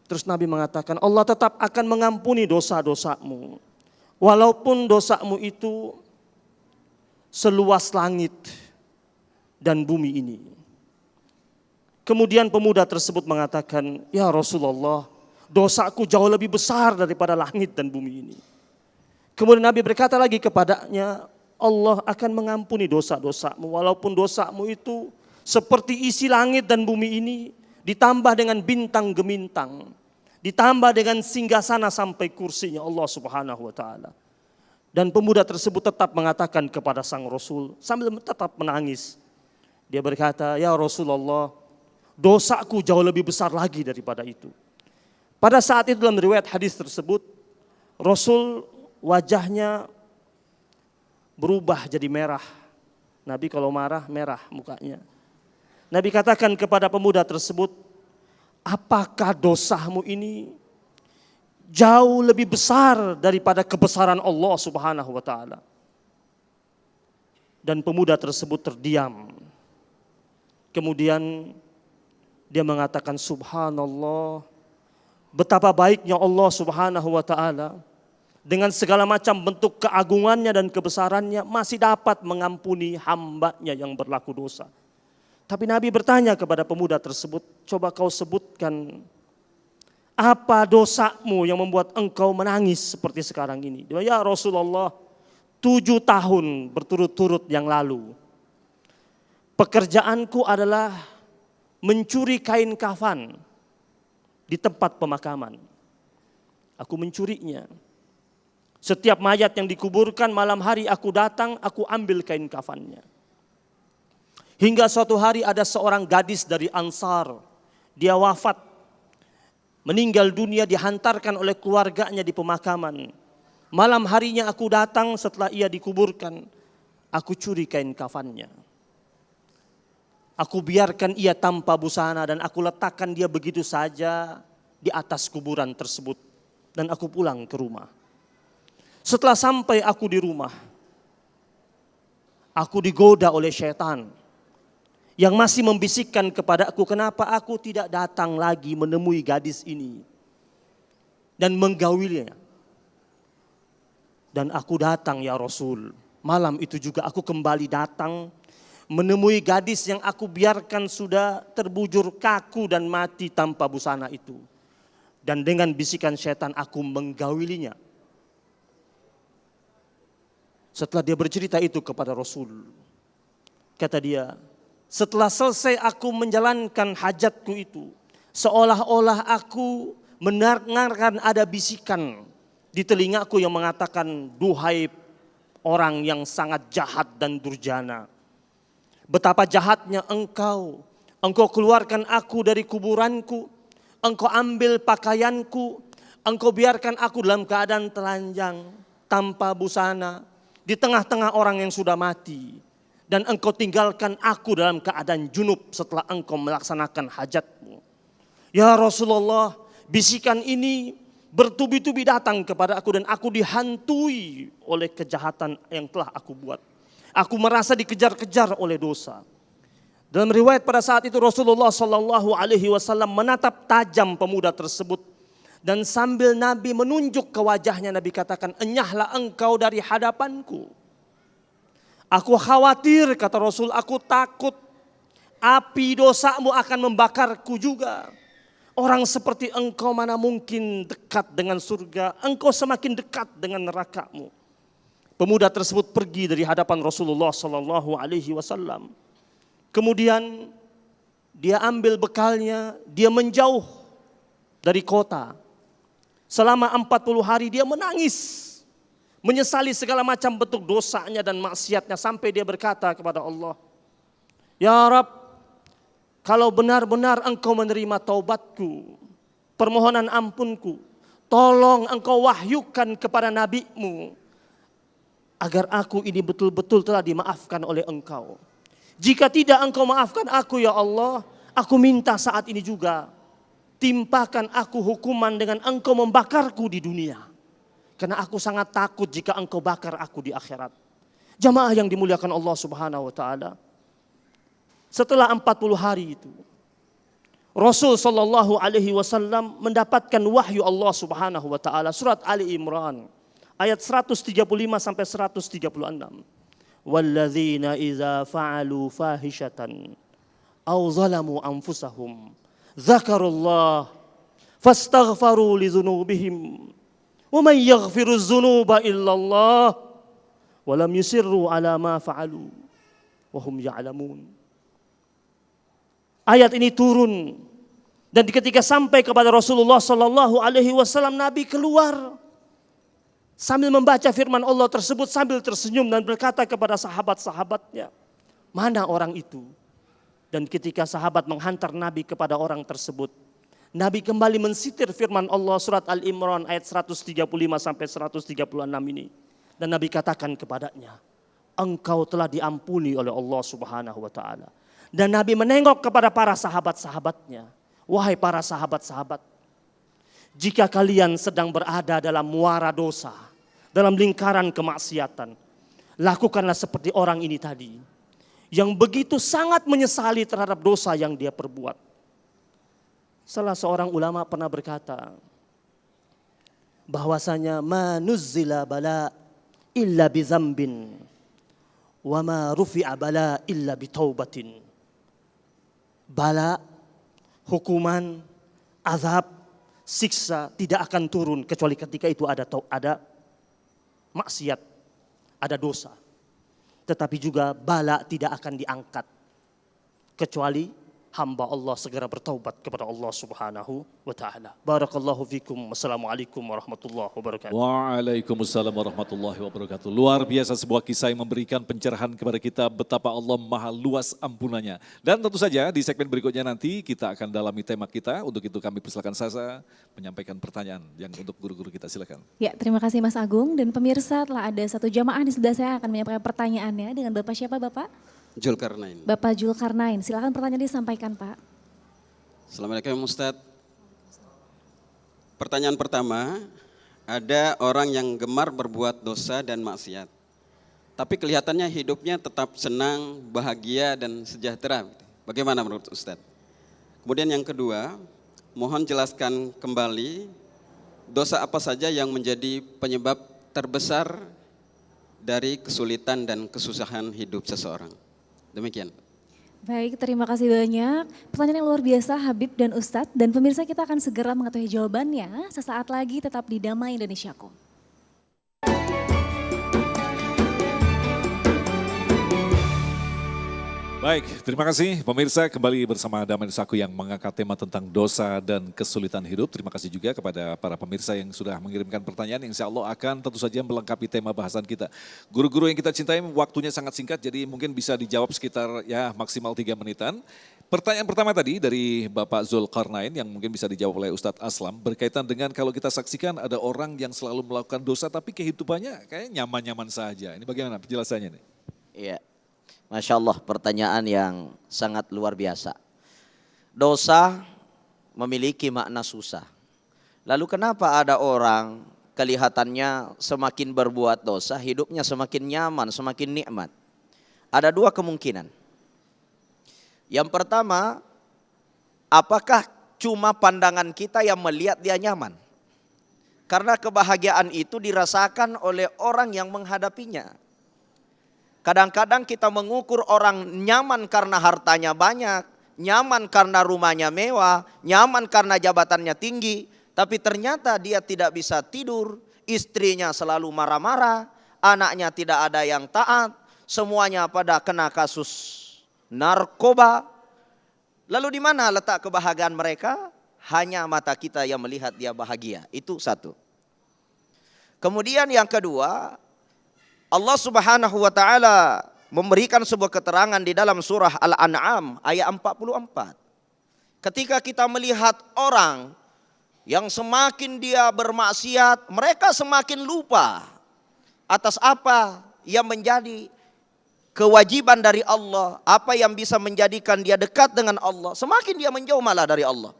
Terus Nabi mengatakan, Allah tetap akan mengampuni dosa-dosamu. Walaupun dosamu itu seluas langit dan bumi ini. Kemudian pemuda tersebut mengatakan, ya Rasulullah, dosaku jauh lebih besar daripada langit dan bumi ini. Kemudian Nabi berkata lagi kepadanya, Allah akan mengampuni dosa-dosamu. Walaupun dosamu itu seperti isi langit dan bumi ini, ditambah dengan bintang gemintang, ditambah dengan singgasana sampai kursinya Allah Subhanahu wa taala. Dan pemuda tersebut tetap mengatakan kepada sang Rasul sambil tetap menangis. Dia berkata, ya Rasulullah, dosaku jauh lebih besar lagi daripada itu. Pada saat itu dalam riwayat hadis tersebut, Rasul wajahnya berubah jadi merah. Nabi kalau marah merah mukanya. Nabi katakan kepada pemuda tersebut, apakah dosamu ini jauh lebih besar daripada kebesaran Allah Subhanahu wa taala. Dan pemuda tersebut terdiam. Kemudian dia mengatakan, subhanallah, betapa baiknya Allah Subhanahu wa taala, dengan segala macam bentuk keagungannya dan kebesarannya masih dapat mengampuni hambanya yang berlaku dosa. Tapi Nabi bertanya kepada pemuda tersebut, coba kau sebutkan apa dosamu yang membuat engkau menangis seperti sekarang ini? Dia, ya Rasulullah, 7 tahun berturut-turut yang lalu pekerjaanku adalah mencuri kain kafan di tempat pemakaman. Aku mencurinya. Setiap mayat yang dikuburkan malam hari aku datang, aku ambil kain kafannya. Hingga suatu hari ada seorang gadis dari Ansar, dia wafat, meninggal dunia, dihantarkan oleh keluarganya di pemakaman. Malam harinya aku datang setelah ia dikuburkan, aku curi kain kafannya. Aku biarkan ia tanpa busana dan aku letakkan dia begitu saja di atas kuburan tersebut. Dan aku pulang ke rumah. Setelah sampai aku di rumah, aku digoda oleh syaitan yang masih membisikkan kepada aku, kenapa aku tidak datang lagi menemui gadis ini dan menggaulinya. Dan aku datang ya Rasul. Malam itu juga aku kembali datang menemui gadis yang aku biarkan sudah terbujur kaku dan mati tanpa busana itu. Dan dengan bisikan syaitan aku menggaulinya. Setelah dia bercerita itu kepada Rasul, kata dia, setelah selesai aku menjalankan hajatku itu, seolah-olah aku mendengarkan ada bisikan di telingaku yang mengatakan, duhai orang yang sangat jahat dan durjana, betapa jahatnya engkau keluarkan aku dari kuburanku, engkau ambil pakaianku, engkau biarkan aku dalam keadaan telanjang, tanpa busana, di tengah-tengah orang yang sudah mati. Dan engkau tinggalkan aku dalam keadaan junub setelah engkau melaksanakan hajatmu. Ya Rasulullah, bisikan ini bertubi-tubi datang kepada aku dan aku dihantui oleh kejahatan yang telah aku buat. Aku merasa dikejar-kejar oleh dosa. Dalam riwayat pada saat itu Rasulullah SAW menatap tajam pemuda tersebut. Dan sambil Nabi menunjuk ke wajahnya, Nabi katakan, enyahlah engkau dari hadapanku. Aku khawatir, kata Rasul, aku takut api dosamu akan membakarku juga. Orang seperti engkau mana mungkin dekat dengan surga, engkau semakin dekat dengan nerakamu. Pemuda tersebut pergi dari hadapan Rasulullah SAW. Kemudian dia ambil bekalnya, dia menjauh dari kota. Selama 40 hari dia menangis, menyesali segala macam bentuk dosanya dan maksiatnya, sampai dia berkata kepada Allah, ya Rabb, kalau benar-benar engkau menerima taubatku, permohonan ampunku, tolong engkau wahyukan kepada nabimu, agar aku ini betul-betul telah dimaafkan oleh engkau. Jika tidak engkau maafkan aku ya Allah, aku minta saat ini juga, timpakan aku hukuman dengan engkau membakarku di dunia. Karena aku sangat takut jika engkau bakar aku di akhirat. Jamaah yang dimuliakan Allah Subhanahu wa taala. Setelah 40 hari itu, Rasul sallallahu alaihi wasallam mendapatkan wahyu Allah Subhanahu wa taala, surat Ali Imran ayat 135 sampai 136. Walladzina idza fa'alu fahishatan aw zalamu anfusahum dzakarullah fastaghfaru li dzunubihim wa man yaghfiru dzunuba illallah wa lam yusirru ala ma fa'alu wa hum ya'lamun. Ayat ini turun dan ketika sampai kepada Rasulullah sallallahu alaihi wasallam, Nabi keluar sambil membaca firman Allah tersebut, sambil tersenyum dan berkata kepada sahabat-sahabatnya, mana orang itu? Dan ketika sahabat menghantar Nabi kepada orang tersebut, Nabi kembali mensitir firman Allah surat Al-Imran ayat 135 sampai 136 ini. Dan Nabi katakan kepadanya, engkau telah diampuni oleh Allah Subhanahu wa taala. Dan Nabi menengok kepada para sahabat-sahabatnya, wahai para sahabat-sahabat, jika kalian sedang berada dalam muara dosa, dalam lingkaran kemaksiatan, lakukanlah seperti orang ini tadi, yang begitu sangat menyesali terhadap dosa yang dia perbuat. Salah seorang ulama pernah berkata, bahwasanya manuzzila bala illa bizambin wa ma rufi'a bala illa bitaubatin. Bala, hukuman, azab, siksa tidak akan turun kecuali ketika itu ada maksiat, ada dosa. Tetapi juga bala tidak akan diangkat kecuali hamba Allah segera bertaubat kepada Allah Subhanahu wa taala. Barakallahu fikum. Wassalamualaikum warahmatullahi wabarakatuh. Waalaikumsalam warahmatullahi wabarakatuh. Luar biasa sebuah kisah yang memberikan pencerahan kepada kita betapa Allah maha luas ampunannya. Dan tentu saja di segmen berikutnya nanti kita akan dalami tema kita. Untuk itu kami persilakan Sasa menyampaikan pertanyaan yang untuk guru-guru kita, silakan. Ya, terima kasih Mas Agung, dan pemirsa telah ada satu jamaah di sebelah saya akan menyampaikan pertanyaannya dengan Bapak siapa Bapak? Zulkarnain. Bapak Zulkarnain, silakan pertanyaan disampaikan Pak. Assalamualaikum Ustadz. Pertanyaan pertama, ada orang yang gemar berbuat dosa dan maksiat, tapi kelihatannya hidupnya tetap senang, bahagia dan sejahtera. Bagaimana menurut Ustadz? Kemudian yang kedua, mohon jelaskan kembali dosa apa saja yang menjadi penyebab terbesar dari kesulitan dan kesusahan hidup seseorang. Demikian. Baik, terima kasih banyak. Pertanyaan yang luar biasa Habib dan Ustadz, dan pemirsa kita akan segera mengetahui jawabannya sesaat lagi, tetap di Damai Indonesiaku. Baik, terima kasih pemirsa, kembali bersama Damai Indonesiaku yang mengangkat tema tentang dosa dan kesulitan hidup. Terima kasih juga kepada para pemirsa yang sudah mengirimkan pertanyaan yang insya Allah akan tentu saja melengkapi tema bahasan kita. Guru-guru yang kita cintai, waktunya sangat singkat jadi mungkin bisa dijawab sekitar ya maksimal 3 menitan. Pertanyaan pertama tadi dari Bapak Zulkarnain yang mungkin bisa dijawab oleh Ustadz Aslam berkaitan dengan kalau kita saksikan ada orang yang selalu melakukan dosa tapi kehidupannya kayak nyaman-nyaman saja. Ini bagaimana penjelasannya nih? Iya. Masya Allah, pertanyaan yang sangat luar biasa. Dosa memiliki makna susah. Lalu kenapa ada orang kelihatannya semakin berbuat dosa, hidupnya semakin nyaman, semakin nikmat? Ada 2 kemungkinan. Yang pertama, apakah cuma pandangan kita yang melihat dia nyaman? Karena kebahagiaan itu dirasakan oleh orang yang menghadapinya. Kadang-kadang kita mengukur orang nyaman karena hartanya banyak, nyaman karena rumahnya mewah, nyaman karena jabatannya tinggi. Tapi ternyata dia tidak bisa tidur, istrinya selalu marah-marah, anaknya tidak ada yang taat, semuanya pada kena kasus narkoba. Lalu di mana letak kebahagiaan mereka? Hanya mata kita yang melihat dia bahagia. Itu satu. Kemudian yang kedua, Allah Subhanahu wa taala memberikan sebuah keterangan di dalam surah Al-An'am ayat 44. Ketika kita melihat orang yang semakin dia bermaksiat, mereka semakin lupa atas apa yang menjadi kewajiban dari Allah, apa yang bisa menjadikan dia dekat dengan Allah. Semakin dia menjauh malah dari Allah.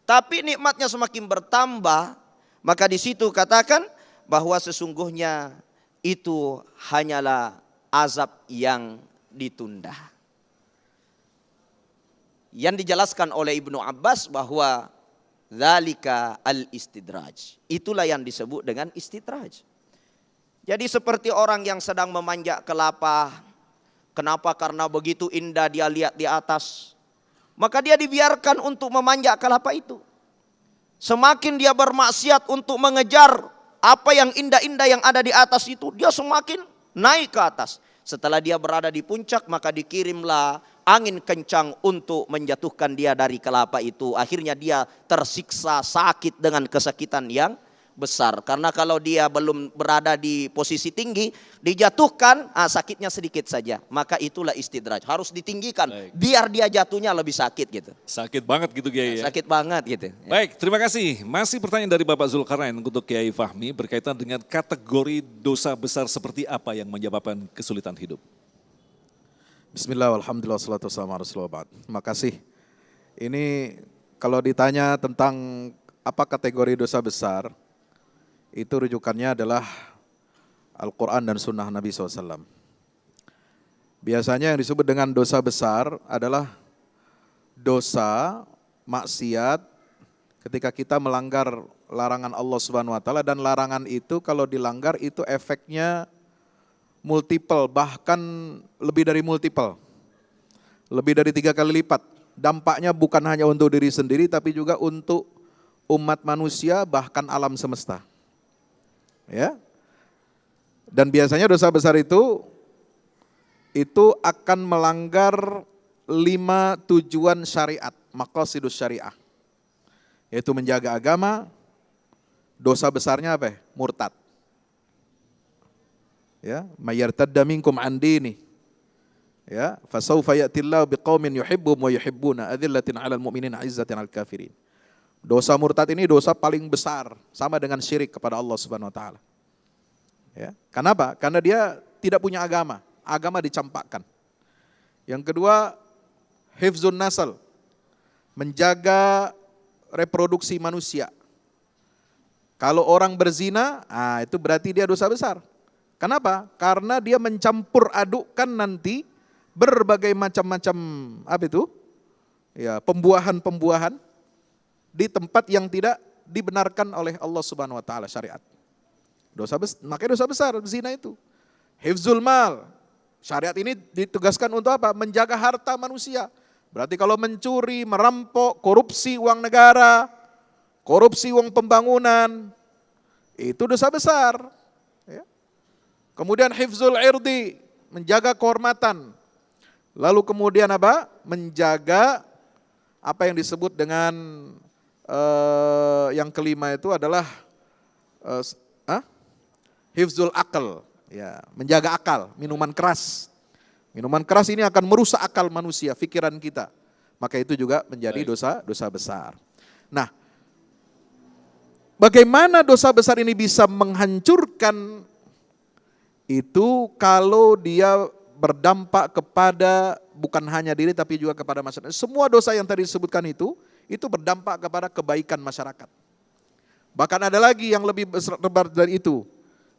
Tapi nikmatnya semakin bertambah, maka di situ katakan bahwa sesungguhnya itu hanyalah azab yang ditunda. Yang dijelaskan oleh Ibnu Abbas bahwa zalika al-istidraj. Itulah yang disebut dengan istidraj. Jadi seperti orang yang sedang memanjat kelapa. Kenapa? Karena begitu indah dia lihat di atas. Maka dia dibiarkan untuk memanjat kelapa itu. Semakin dia bermaksiat untuk mengejar apa yang indah-indah yang ada di atas itu, dia semakin naik ke atas. Setelah dia berada di puncak, maka dikirimlah angin kencang untuk menjatuhkan dia dari kelapa itu. Akhirnya dia tersiksa sakit dengan kesakitan yang besar. Karena kalau dia belum berada di posisi tinggi, dijatuhkan, sakitnya sedikit saja. Maka itulah istidraj. Harus ditinggikan, biar dia jatuhnya lebih sakit gitu. Sakit banget gitu Kiai ya? Sakit banget gitu. Baik, terima kasih. Masih pertanyaan dari Bapak Zulkarnain untuk Kiai Fahmi berkaitan dengan kategori dosa besar seperti apa yang menyebabkan kesulitan hidup. Bismillah, alhamdulillah, salatu wassalamu ala rasulillah ba'd. Terima kasih. Ini kalau ditanya tentang apa kategori dosa besar, itu rujukannya adalah Al-Quran dan Sunnah Nabi SAW. Biasanya yang disebut dengan dosa besar adalah dosa, maksiat, ketika kita melanggar larangan Allah Subhanahu wa taala, dan larangan itu kalau dilanggar itu efeknya multiple, bahkan lebih dari multiple. Lebih dari 3 kali lipat. Dampaknya bukan hanya untuk diri sendiri tapi juga untuk umat manusia bahkan alam semesta. Ya. Dan biasanya dosa besar itu akan melanggar 5 tujuan syariat, maqasidus syariah. Yaitu menjaga agama, dosa besarnya apa? Murtad. Ya, mayyartadda minkum an dini. Ya, fasawfa ya'tillahu biqaumin yuhibbuhum wa yuhibbuna adillatin 'alal mu'minin 'izzatin 'alal kafirin. Dosa murtad ini dosa paling besar, sama dengan syirik kepada Allah Subhanahu wa taala. Ya, kenapa? Karena dia tidak punya agama, agama dicampakkan. Yang kedua, hifzun nasl, menjaga reproduksi manusia. Kalau orang berzina, itu berarti dia dosa besar. Kenapa? Karena dia mencampur adukkan nanti berbagai macam-macam pembuahan-pembuahan di tempat yang tidak dibenarkan oleh Allah Subhanahu wa taala syariat. Makanya dosa besar zina itu. Hifzul mal. Syariat ini ditugaskan untuk apa? Menjaga harta manusia. Berarti kalau mencuri, merampok, korupsi uang negara, korupsi uang pembangunan, itu dosa besar. Ya. Kemudian hifzul irdi, menjaga kehormatan. Lalu kemudian apa? Menjaga apa yang disebut dengan yang kelima itu adalah hifzul akal, ya, menjaga akal, minuman keras. Minuman keras ini akan merusak akal manusia, pikiran kita. Maka itu juga menjadi dosa besar. Nah, bagaimana dosa besar ini bisa menghancurkan itu kalau dia berdampak kepada bukan hanya diri tapi juga kepada masyarakat. Semua dosa yang tadi disebutkan itu berdampak kepada kebaikan masyarakat. Bahkan ada lagi yang lebih besar dari itu.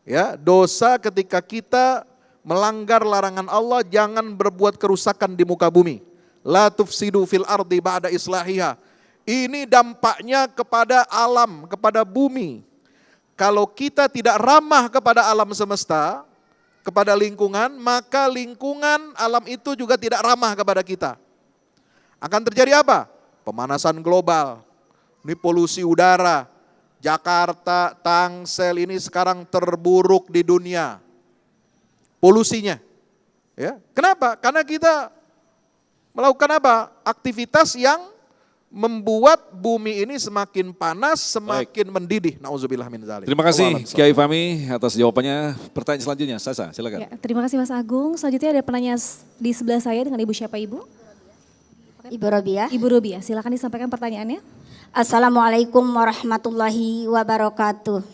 Ya, dosa ketika kita melanggar larangan Allah, jangan berbuat kerusakan di muka bumi. La tufsidu fil ardi ba'da islahiha. Ini dampaknya kepada alam, kepada bumi. Kalau kita tidak ramah kepada alam semesta, kepada lingkungan, maka lingkungan alam itu juga tidak ramah kepada kita. Akan terjadi apa? Pemanasan global, ini polusi udara. Jakarta, Tangsel ini sekarang terburuk di dunia. Polusinya. Ya. Kenapa? Karena kita melakukan apa? Aktivitas yang membuat bumi ini semakin panas, semakin mendidih. Nauzubillah min dzalik. Terima kasih Kiai Fahmi atas jawabannya. Pertanyaan selanjutnya, Sasa, silakan. Ya, terima kasih Mas Agung. Selanjutnya ada penanya di sebelah saya dengan Ibu siapa Ibu? Ibu Robiah. Ibu Robiah, silakan disampaikan pertanyaannya. Assalamualaikum warahmatullahi wabarakatuh.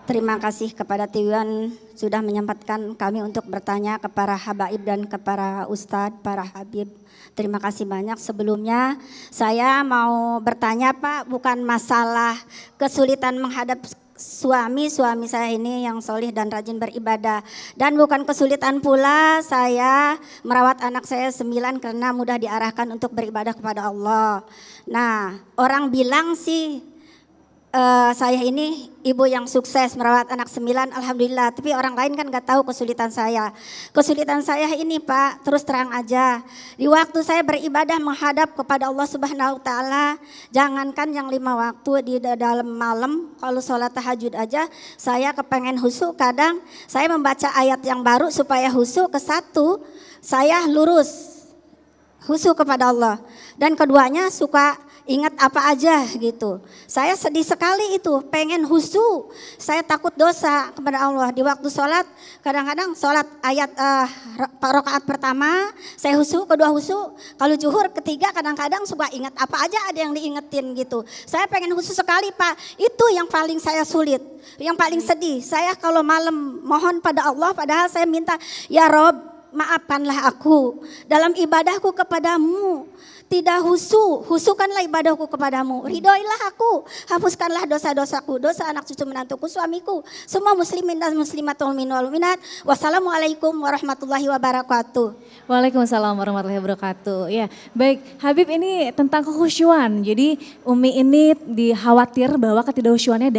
Terima kasih kepada Tiwan sudah menyempatkan kami untuk bertanya kepada habaib dan kepada ustadz, para habib. Terima kasih banyak. Sebelumnya saya mau bertanya Pak, bukan masalah kesulitan menghadap suami saya ini yang solih dan rajin beribadah. Dan bukan kesulitan pula saya merawat anak saya 9 karena mudah diarahkan untuk beribadah kepada Allah. Nah, orang bilang sih saya ini ibu yang sukses merawat anak 9, alhamdulillah. Tapi orang lain kan gak tahu kesulitan saya. Kesulitan saya ini Pak, terus terang aja. Di waktu saya beribadah menghadap kepada Allah Subhanahu wa taala, jangankan yang 5 waktu di dalam malam, kalau sholat tahajud aja saya kepengen husu. Kadang saya membaca ayat yang baru supaya husu, ke satu saya lurus husu kepada Allah. Dan keduanya suka ingat apa aja gitu. Saya sedih sekali itu, pengen husu. Saya takut dosa kepada Allah. Di waktu sholat, kadang-kadang sholat ayat rakaat pertama, saya husu, kedua husu. Kalau zuhur, ketiga kadang-kadang suka ingat apa aja ada yang diingetin gitu. Saya pengen husu sekali Pak, itu yang paling saya sulit. Yang paling sedih, saya kalau malam mohon pada Allah, padahal saya minta, ya Rob, maafkanlah aku dalam ibadahku kepadamu. tidak husukanlah ibadahku kepadamu. Ridhoilah aku, hapuskanlah dosa-dosaku, dosa anak cucu menantuku, suamiku, semua muslimin dan muslimat wal minat. Wassalamualaikum warahmatullahi wabarakatuh. Waalaikumsalam warahmatullahi wabarakatuh. Ya, baik Habib, ini tentang kehusyuan. Jadi Umi ini dikhawatir bahwa ketidakhusyuannya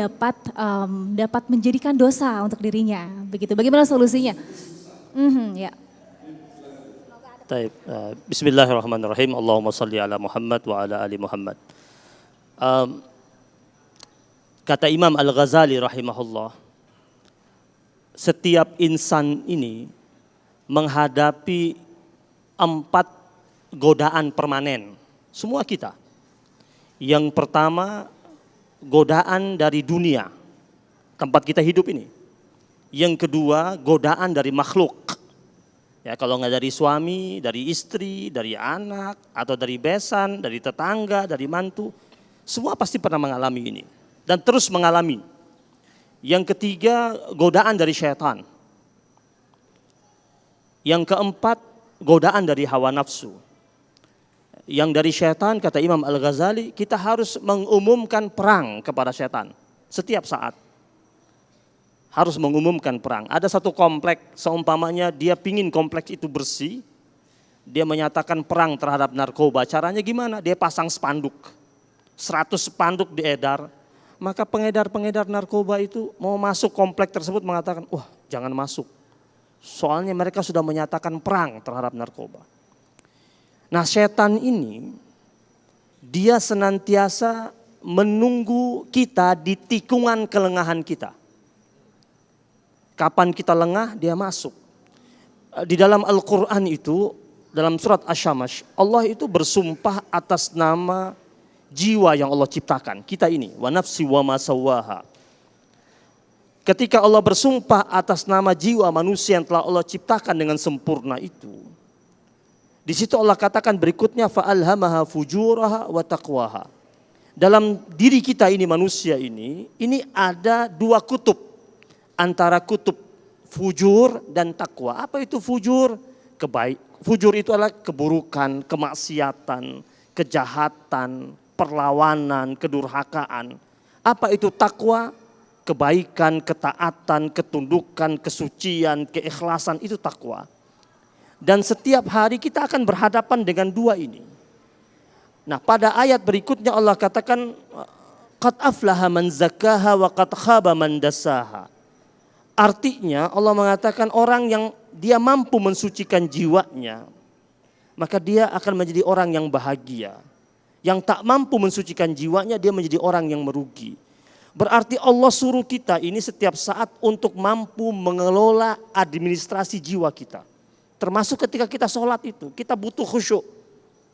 dapat menjadikan dosa untuk dirinya. Begitu. Bagaimana solusinya? Ya. Taib. Bismillahirrahmanirrahim. Allahumma salli ala Muhammad wa ala ali Muhammad. Kata Imam Al-Ghazali rahimahullah, setiap insan ini menghadapi 4 godaan permanen. Semua kita. Yang pertama, godaan dari dunia, tempat kita hidup ini. Yang kedua, godaan dari makhluk. Ya, kalau nggak dari suami, dari istri, dari anak, atau dari besan, dari tetangga, dari mantu, semua pasti pernah mengalami ini dan terus mengalami. Yang ketiga, godaan dari syaitan. Yang keempat, godaan dari hawa nafsu. Yang dari syaitan, kata Imam Al-Ghazali, kita harus mengumumkan perang kepada syaitan setiap saat. Harus mengumumkan perang. Ada satu kompleks, seumpamanya dia pingin kompleks itu bersih, dia menyatakan perang terhadap narkoba. Caranya gimana? Dia pasang spanduk, 100 spanduk diedar, maka pengedar-pengedar narkoba itu mau masuk kompleks tersebut mengatakan, wah jangan masuk. Soalnya mereka sudah menyatakan perang terhadap narkoba. Nah, setan ini dia senantiasa menunggu kita di tikungan kelengahan kita. Kapan kita lengah, dia masuk. Di dalam Al-Quran itu, dalam surat Asy-Syams, Allah itu bersumpah atas nama jiwa yang Allah ciptakan. Kita ini, wa nafsi wa ma sawwaha. Ketika Allah bersumpah atas nama jiwa manusia yang telah Allah ciptakan dengan sempurna itu, di situ Allah katakan berikutnya, fa'alhamaha fujuraha wa taqwaha. Dalam diri kita ini, manusia ini ada 2 kutub. Antara kutub fujur dan takwa. Apa itu fujur? Fujur itu adalah keburukan, kemaksiatan, kejahatan, perlawanan, kedurhakaan. Apa itu takwa? Kebaikan, ketaatan, ketundukan, kesucian, keikhlasan, itu takwa. Dan setiap hari kita akan berhadapan dengan 2 ini. Nah, pada ayat berikutnya Allah katakan, qad aflaha man zakkaha wa qad khaba man dassaha. Artinya Allah mengatakan orang yang dia mampu mensucikan jiwanya, maka dia akan menjadi orang yang bahagia. Yang tak mampu mensucikan jiwanya, dia menjadi orang yang merugi. Berarti Allah suruh kita ini setiap saat untuk mampu mengelola administrasi jiwa kita. Termasuk ketika kita sholat itu, kita butuh khusyuk.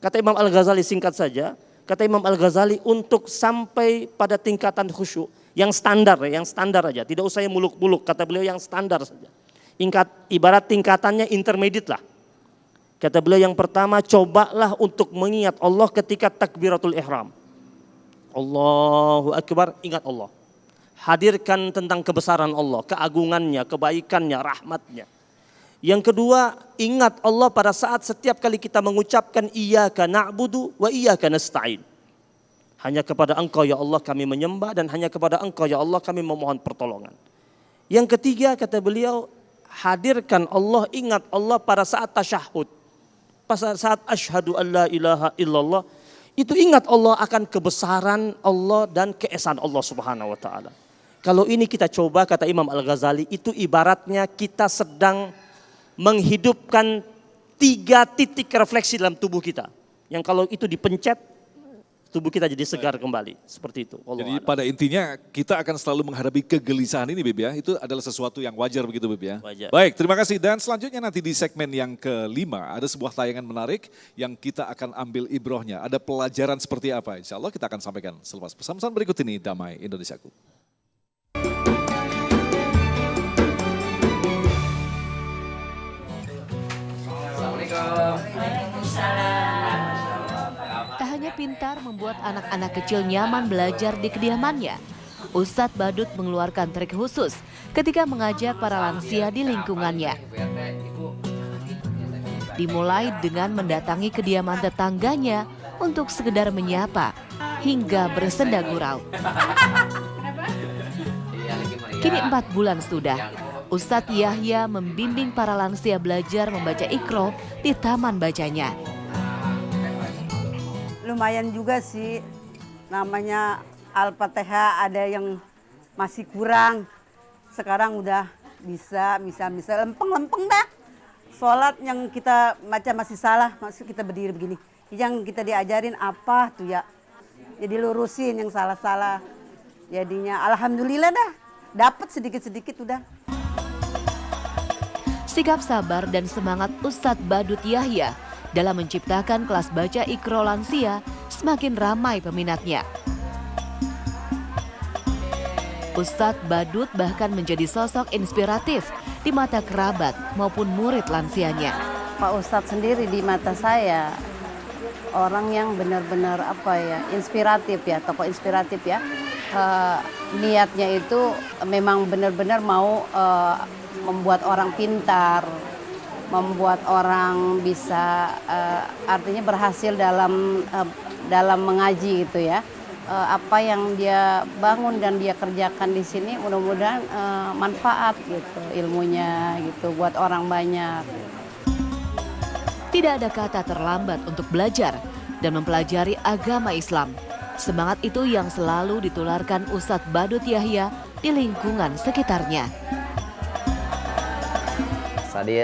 Kata Imam Al-Ghazali, singkat saja, kata Imam Al-Ghazali, untuk sampai pada tingkatan khusyuk yang standar aja, tidak usah yang muluk-muluk, kata beliau yang standar saja. Ibarat tingkatannya intermediate lah. Kata beliau yang pertama, cobalah untuk mengingat Allah ketika takbiratul ihram. Allahu Akbar, ingat Allah. Hadirkan tentang kebesaran Allah, keagungannya, kebaikannya, rahmatnya. Yang kedua, ingat Allah pada saat setiap kali kita mengucapkan iyyaka na'budu wa iyyaka nasta'in. Hanya kepada Engkau ya Allah kami menyembah dan hanya kepada Engkau ya Allah kami memohon pertolongan. Yang ketiga, kata beliau, hadirkan Allah, ingat Allah pada saat tasyahud. Pada saat asyhadu an la ilaha illallah, itu ingat Allah akan kebesaran Allah dan keesaan Allah Subhanahu wa taala. Kalau ini kita coba, kata Imam Al-Ghazali, itu ibaratnya kita sedang menghidupkan 3 titik refleksi dalam tubuh kita. Yang kalau itu dipencet, tubuh kita jadi segar kembali. Seperti itu. Jadi pada intinya kita akan selalu menghadapi kegelisahan ini, Bib ya. Itu adalah sesuatu yang wajar begitu, Bib ya. Wajar. Baik, terima kasih. Dan selanjutnya nanti di segmen yang kelima ada sebuah tayangan menarik yang kita akan ambil ibrohnya. Ada pelajaran seperti apa? Insya Allah kita akan sampaikan selepas pesan-pesan berikut ini. Damai Indonesiaku. Tak hanya pintar membuat anak-anak kecil nyaman belajar di kediamannya, Ustadz Badut mengeluarkan trik khusus ketika mengajak para lansia di lingkungannya. Dimulai dengan mendatangi kediaman tetangganya untuk sekedar menyapa hingga bersenda gurau. Kini 4 bulan sudah, Ustadz Yahya membimbing para lansia belajar membaca Iqra di taman bacanya. Lumayan juga sih, namanya Al-Fatihah ada yang masih kurang. Sekarang udah bisa lempeng-lempeng dah. Sholat yang kita baca masih salah, masih kita berdiri begini. Yang kita diajarin apa tuh ya, jadi lurusin yang salah-salah. Jadinya alhamdulillah dah, dapat sedikit-sedikit udah. Sikap sabar dan semangat Ustadz Badut Yahya dalam menciptakan kelas baca Iqra lansia semakin ramai peminatnya. Ustadz Badut bahkan menjadi sosok inspiratif di mata kerabat maupun murid lansianya. Pak Ustadz sendiri di mata saya orang yang benar-benar inspiratif ya, tokoh inspiratif ya. Niatnya itu memang benar-benar mau membuat orang pintar, membuat orang bisa artinya berhasil dalam mengaji gitu ya. Apa yang dia bangun dan dia kerjakan di sini mudah-mudahan manfaat gitu ilmunya gitu buat orang banyak. Tidak ada kata terlambat untuk belajar dan mempelajari agama Islam. Semangat itu yang selalu ditularkan Ustadz Badut Yahya di lingkungan sekitarnya.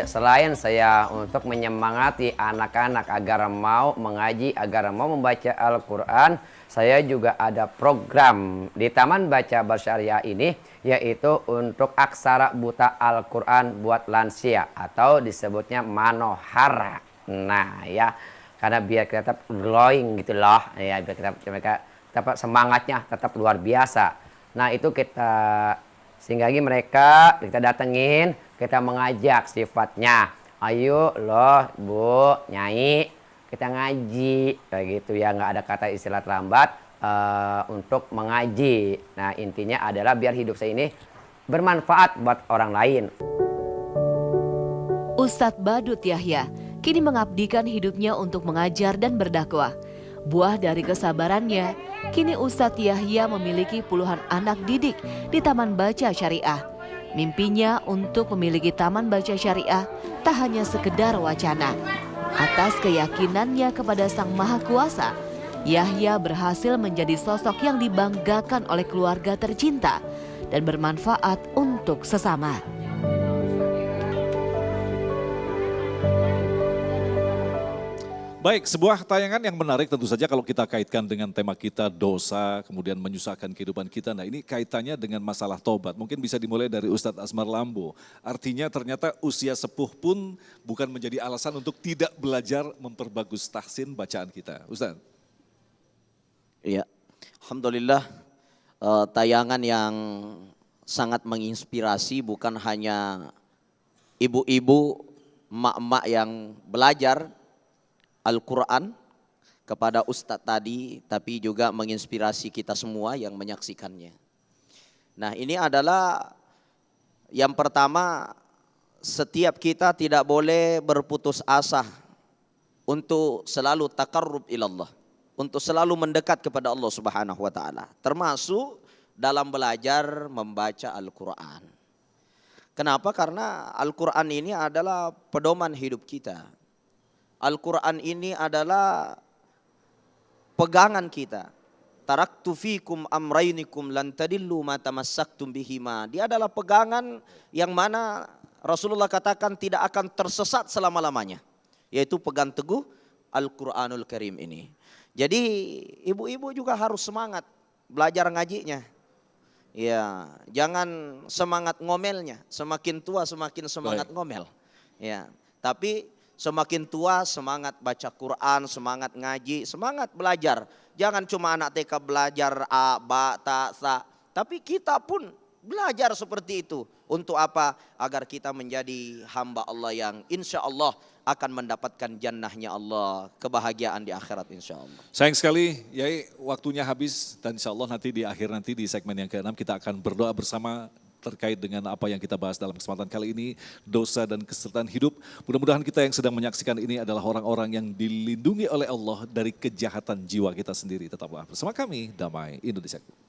Selain saya untuk menyemangati anak-anak agar mau mengaji, agar mau membaca Al-Quran, saya juga ada program di Taman Baca Bersyariah ini, yaitu untuk aksara buta Al-Quran buat lansia atau disebutnya manohara. Nah ya, karena biar kita tetap glowing gitu loh, ya biar mereka tetap semangatnya tetap luar biasa. Nah itu kita sehingga mereka kita datengin, kita mengajak sifatnya, ayo loh Bu, Nyai, kita ngaji kayak gitu ya, nggak ada kata istilah terlambat untuk mengaji. Nah intinya adalah biar hidup saya ini bermanfaat buat orang lain. Ustadz Badut Yahya kini mengabdikan hidupnya untuk mengajar dan berdakwah. Buah dari kesabarannya, kini Ustadz Yahya memiliki puluhan anak didik di Taman Baca Syariah. Mimpinya untuk memiliki Taman Baca Syariah tak hanya sekedar wacana. Atas keyakinannya kepada Sang Maha Kuasa, Yahya berhasil menjadi sosok yang dibanggakan oleh keluarga tercinta dan bermanfaat untuk sesama. Baik, sebuah tayangan yang menarik tentu saja kalau kita kaitkan dengan tema kita dosa, kemudian menyusahkan kehidupan kita. Nah ini kaitannya dengan masalah tobat. Mungkin bisa dimulai dari Ustadz Asmar Lambo. Artinya ternyata usia sepuh pun bukan menjadi alasan untuk tidak belajar memperbagus tahsin bacaan kita. Ustadz. Iya, alhamdulillah tayangan yang sangat menginspirasi bukan hanya ibu-ibu, emak-emak yang belajar Al-Quran kepada Ustadz tadi, tapi juga menginspirasi kita semua yang menyaksikannya. Nah ini adalah yang pertama, setiap kita tidak boleh berputus asa untuk selalu taqarrub ilallah, untuk selalu mendekat kepada Allah Subhanahu wa Ta'ala, termasuk dalam belajar membaca Al-Quran. Kenapa? Karena Al-Quran ini adalah pedoman hidup kita. Al-Quran ini adalah pegangan kita. Taraktu fikum amrainikum lan tadillu ma tamassaktum bihima. Dia adalah pegangan yang mana Rasulullah katakan tidak akan tersesat selama-lamanya. Yaitu pegang teguh Al-Quranul Karim ini. Jadi ibu-ibu juga harus semangat belajar ngajinya. Ya, jangan semangat ngomelnya. Semakin tua semakin semangat ngomel. Ya, tapi semakin tua semangat baca Quran, semangat ngaji, semangat belajar. Jangan cuma anak TK belajar A, Ba, Ta, Sa. Tapi kita pun belajar seperti itu. Untuk apa? Agar kita menjadi hamba Allah yang insya Allah akan mendapatkan jannahnya Allah. Kebahagiaan di akhirat insya Allah. Sayang sekali, Yai, waktunya habis. Dan insya Allah nanti di akhir nanti di segmen yang ke-6 kita akan berdoa bersama terkait dengan apa yang kita bahas dalam kesempatan kali ini, dosa dan kesertaan hidup. Mudah-mudahan kita yang sedang menyaksikan ini adalah orang-orang yang dilindungi oleh Allah dari kejahatan jiwa kita sendiri. Tetaplah bersama kami, Damai Indonesiaku.